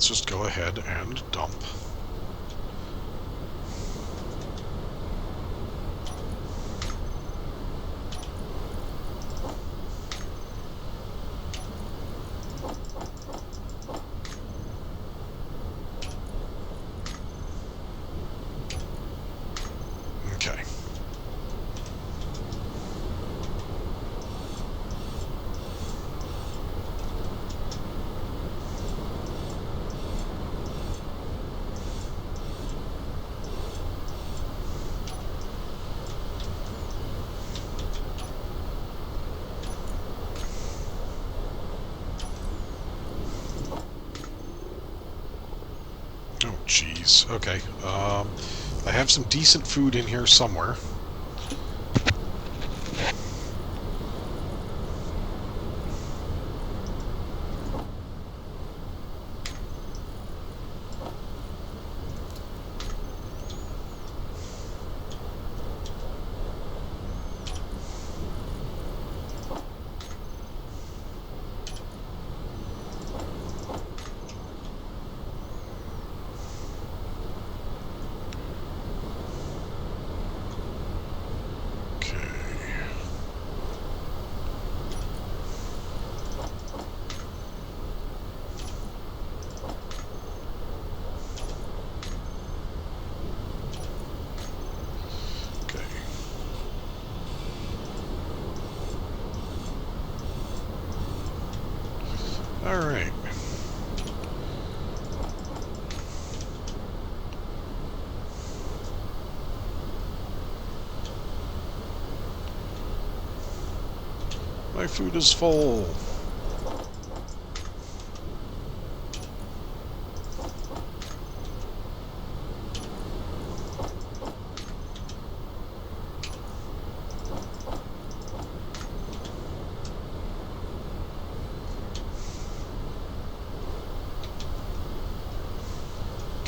[SPEAKER 1] let's just go ahead and dump. Okay. Oh, jeez. Okay. I have some decent food in here somewhere. Alright. My food is full.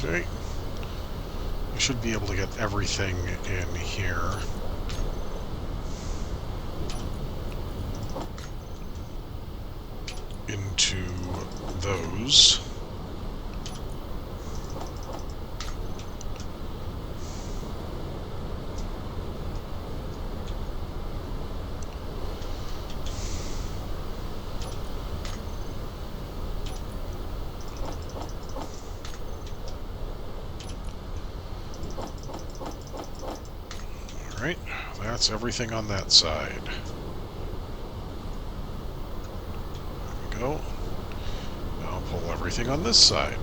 [SPEAKER 1] Okay. I should be able to get everything in here. Into those. Alright, that's everything on that side. There we go. Now I'll pull everything on this side.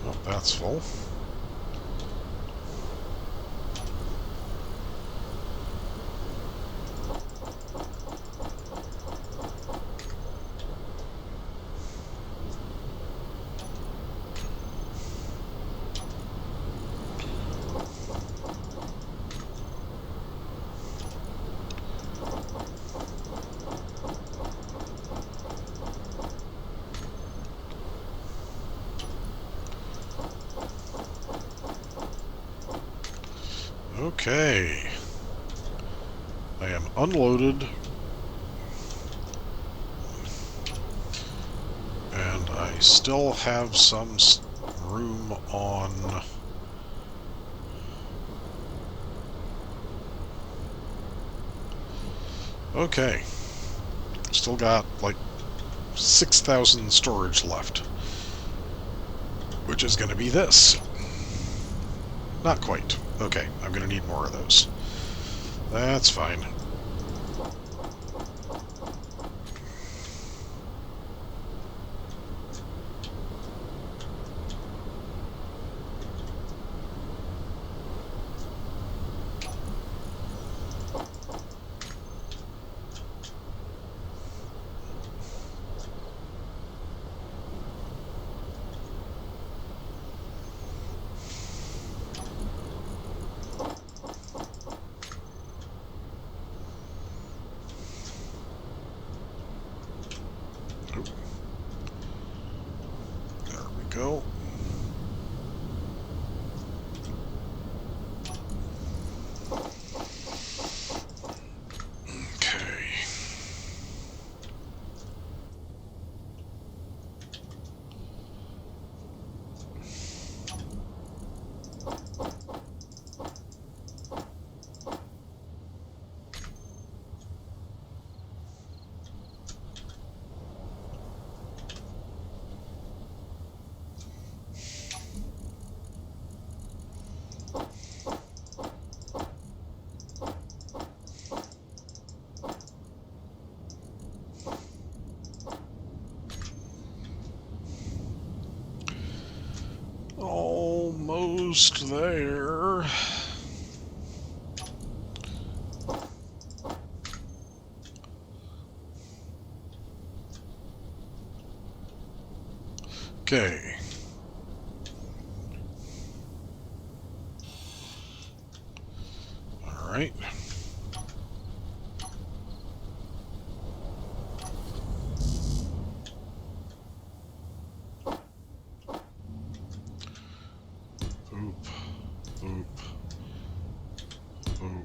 [SPEAKER 1] Oh, that's full. Okay. I am unloaded. And I still have some room on... Okay. Still got, like, 6,000 storage left. Which is going to be this. Not quite. Okay, I'm going to need more of those. That's fine. Go. Okay. Almost there. Okay. All right. Boop. Boop. Boop.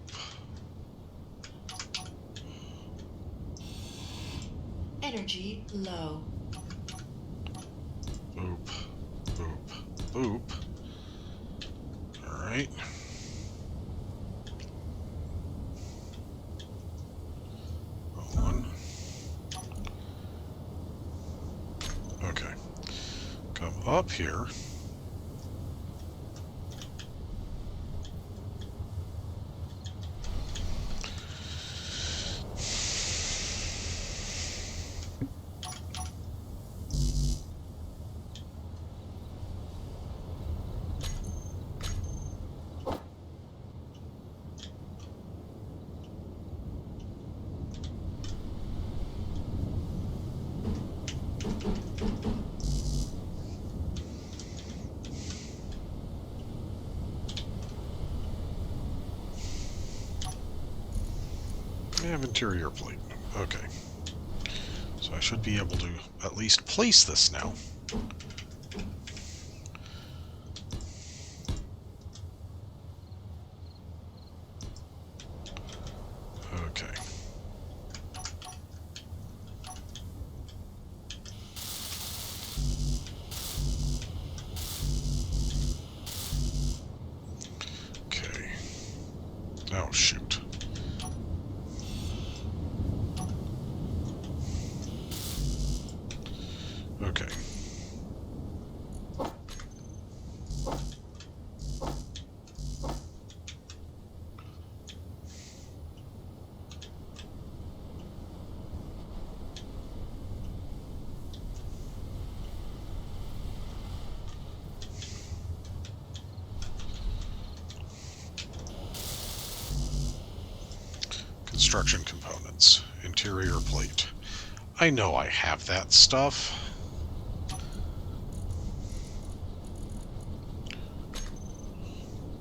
[SPEAKER 2] Energy low.
[SPEAKER 1] Boop. Boop. Boop. All right. Okay. Come up here. I have interior plate. Okay. So I should be able to at least place this now. Okay. Okay. Oh, shoot. Okay. Construction components. Interior plate. I know I have that stuff.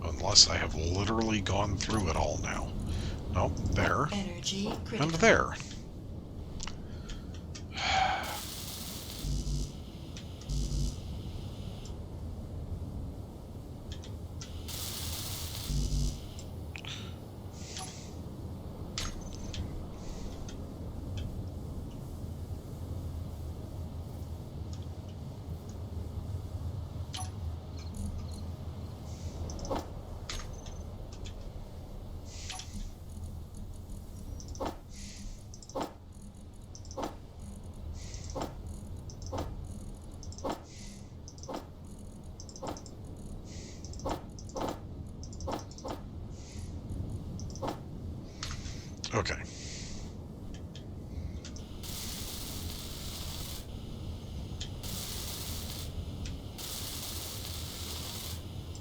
[SPEAKER 1] Unless I have literally gone through it all now. Nope, there.
[SPEAKER 2] Energy critical.
[SPEAKER 1] And there.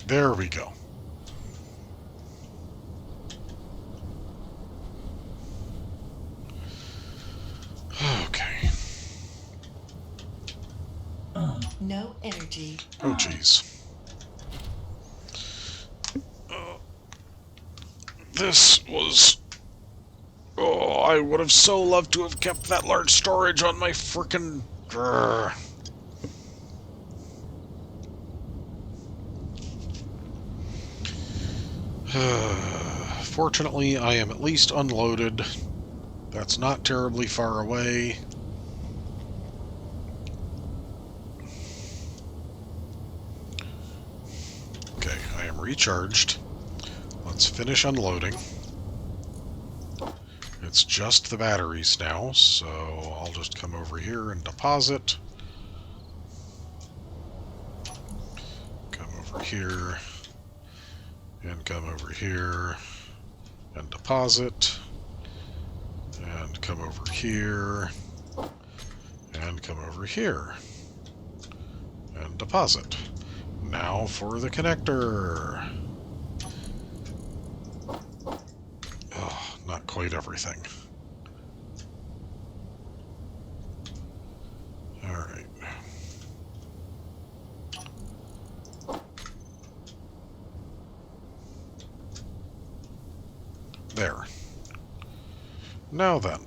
[SPEAKER 1] There we go. Okay.
[SPEAKER 2] No energy.
[SPEAKER 1] Oh, jeez. This was... Oh, I would have so loved to have kept that large storage on my frickin'... Fortunately, I am at least unloaded. That's not terribly far away. Okay, I am recharged. Let's finish unloading. It's just the batteries now, so I'll just come over here and deposit. Come over here. And come over here. And deposit. And come over here. And come over here. And deposit. Now for the connector. Oh, not quite everything. Alright. There. Now then.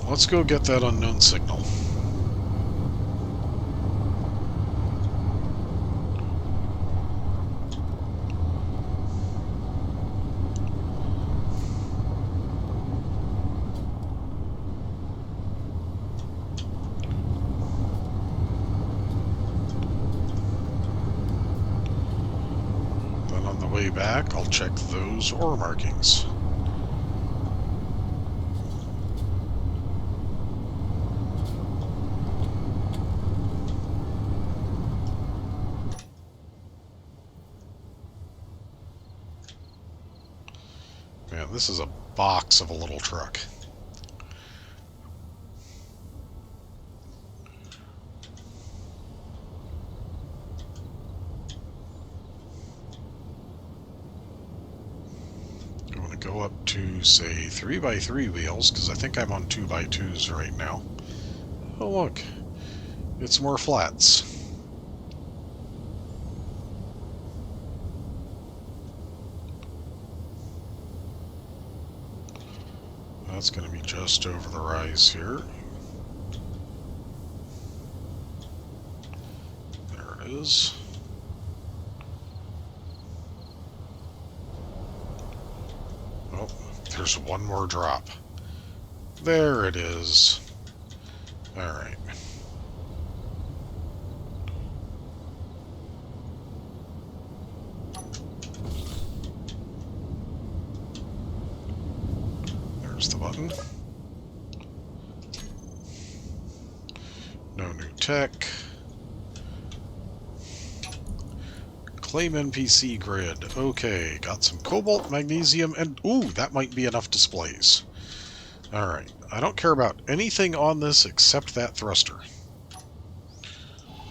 [SPEAKER 1] Let's go get that unknown signal. Then on the way back, I'll check those ore markings. Man, this is a box of a little truck. I'm going to go up to, say, 3x3 wheels, because I think I'm on 2x2s right now. Oh, look. It's more flats. That's going to be just over the rise here. There it is. Oh, there's one more drop. There it is. Alright. There's the button. No new tech. Claim NPC grid. Okay, got some cobalt, magnesium, and... Ooh, that might be enough displays. Alright, I don't care about anything on this except that thruster.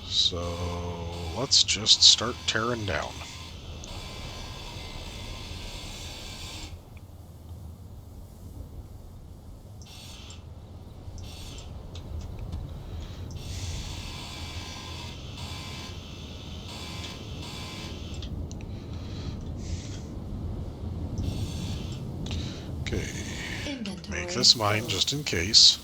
[SPEAKER 1] So, let's just start tearing down. Okay,
[SPEAKER 2] Inventory
[SPEAKER 1] make this mine
[SPEAKER 2] full.
[SPEAKER 1] just in case.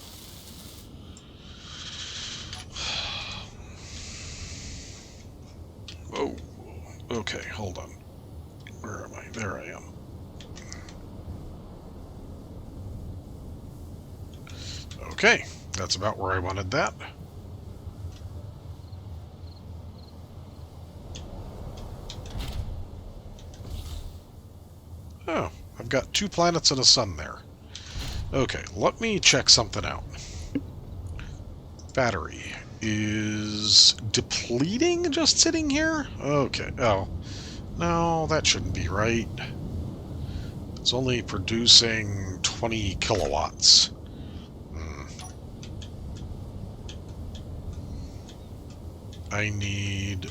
[SPEAKER 1] Oh, okay, hold on. Where am I? There I am. Okay, that's about where I wanted that. Oh, I've got 2 planets and a sun there. Okay, let me check something out. Battery is depleting just sitting here? Okay, oh. No, that shouldn't be right. It's only producing 20 kilowatts. I need...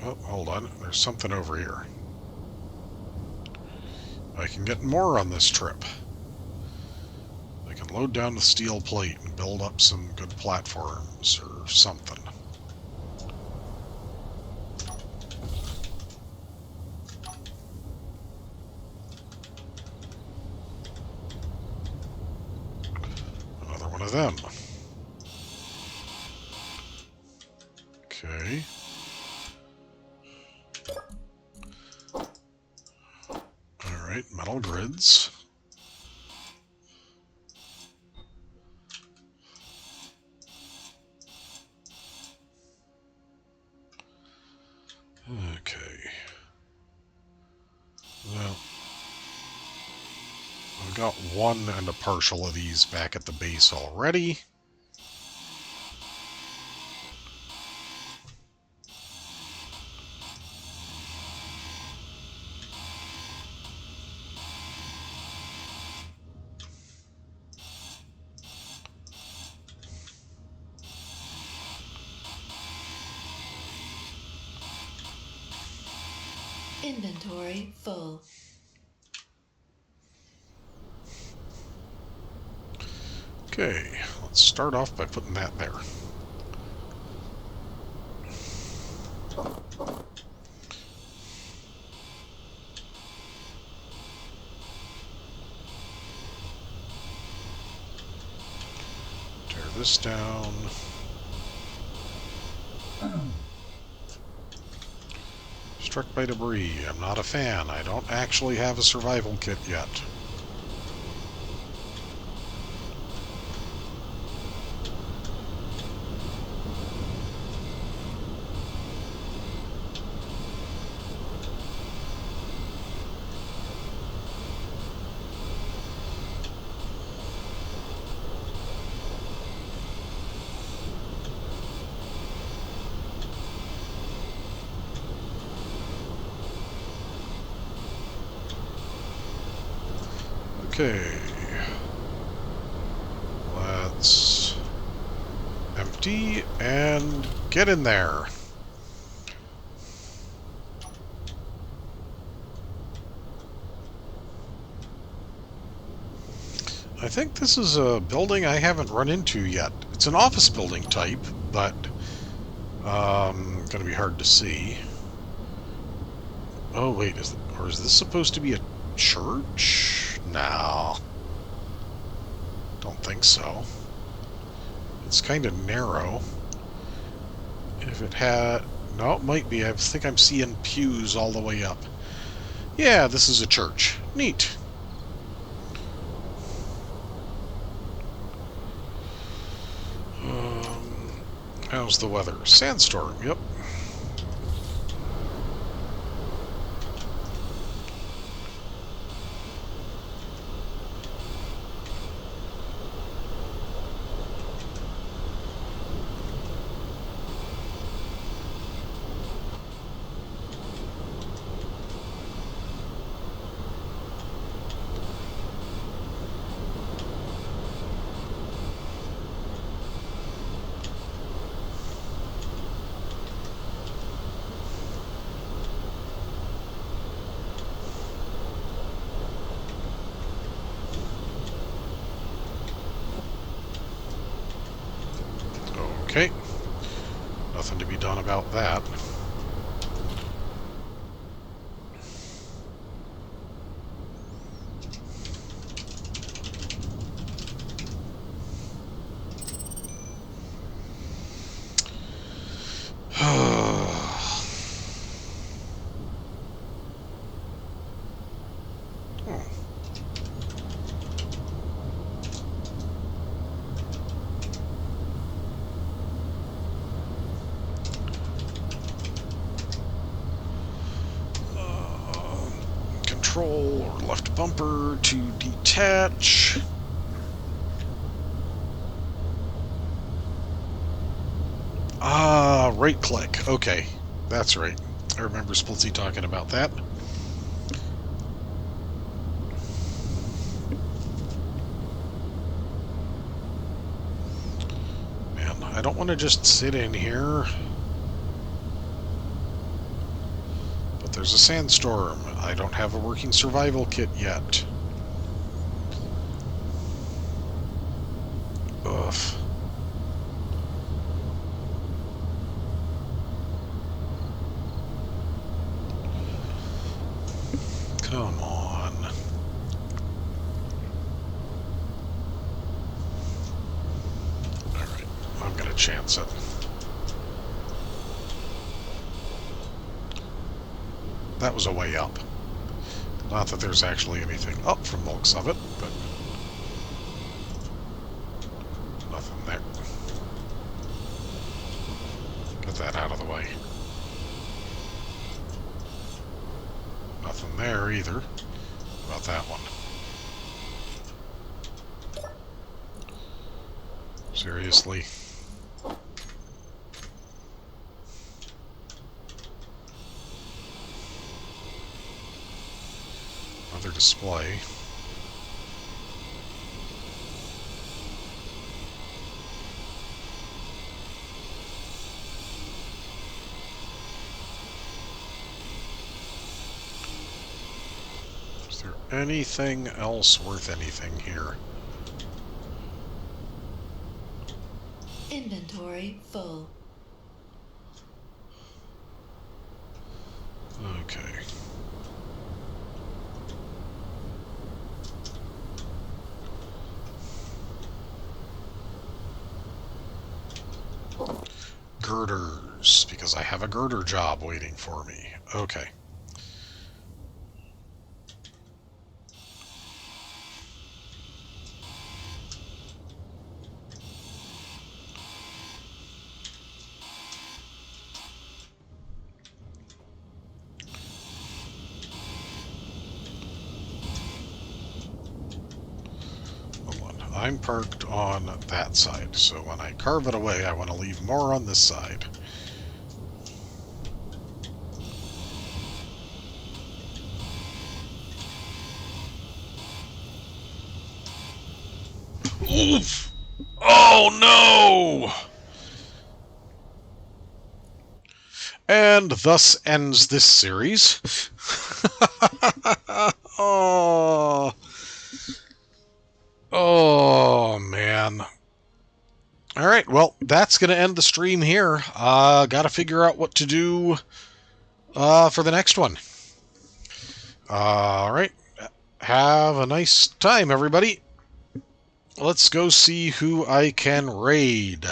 [SPEAKER 1] Oh, hold on. There's something over here. I can get more on this trip. I can load down the steel plate and build up some good platforms or something. Another one of them. Okay. Alright, metal grids. Okay. Well, I've got one and a partial of these back at the base already.
[SPEAKER 2] Inventory full.
[SPEAKER 1] Okay, let's start off by putting that there. Tear this down. Struck by debris. I'm not a fan. I don't actually have a survival kit yet. Okay. Let's empty and get in there. I think this is a building I haven't run into yet. It's an office building type, but going to be hard to see. Oh wait, is this supposed to be a church? No. Don't think so. It's kind of narrow. If it had... No, it might be. I think I'm seeing pews all the way up. Yeah, this is a church. Neat. How's the weather? Sandstorm, yep. Okay. Nothing to be done about that. Control or left bumper to detach. Ah, right click. Okay, that's right. I remember Splitsy talking about that. Man, I don't want to just sit in here. There's a sandstorm. I don't have a working survival kit yet. Ugh. Come on. Alright, I'm gonna chance it. That was a way up. Not that there's actually anything up from the looks of it, but nothing there. Get that out of the way. Nothing there either. About that one. Seriously? Another display. Is there anything else worth anything here?
[SPEAKER 2] Inventory full.
[SPEAKER 1] Okay. Girders, because I have a girder job waiting for me. Okay. I'm parked on that side, so when I carve it away, I want to leave more on this side. Oof! Oh no! And thus ends this series. Oh. Oh, man. All right, well, that's going to end the stream here. Got to figure out what to do for the next one. All right. Have a nice time, everybody. Let's go see who I can raid.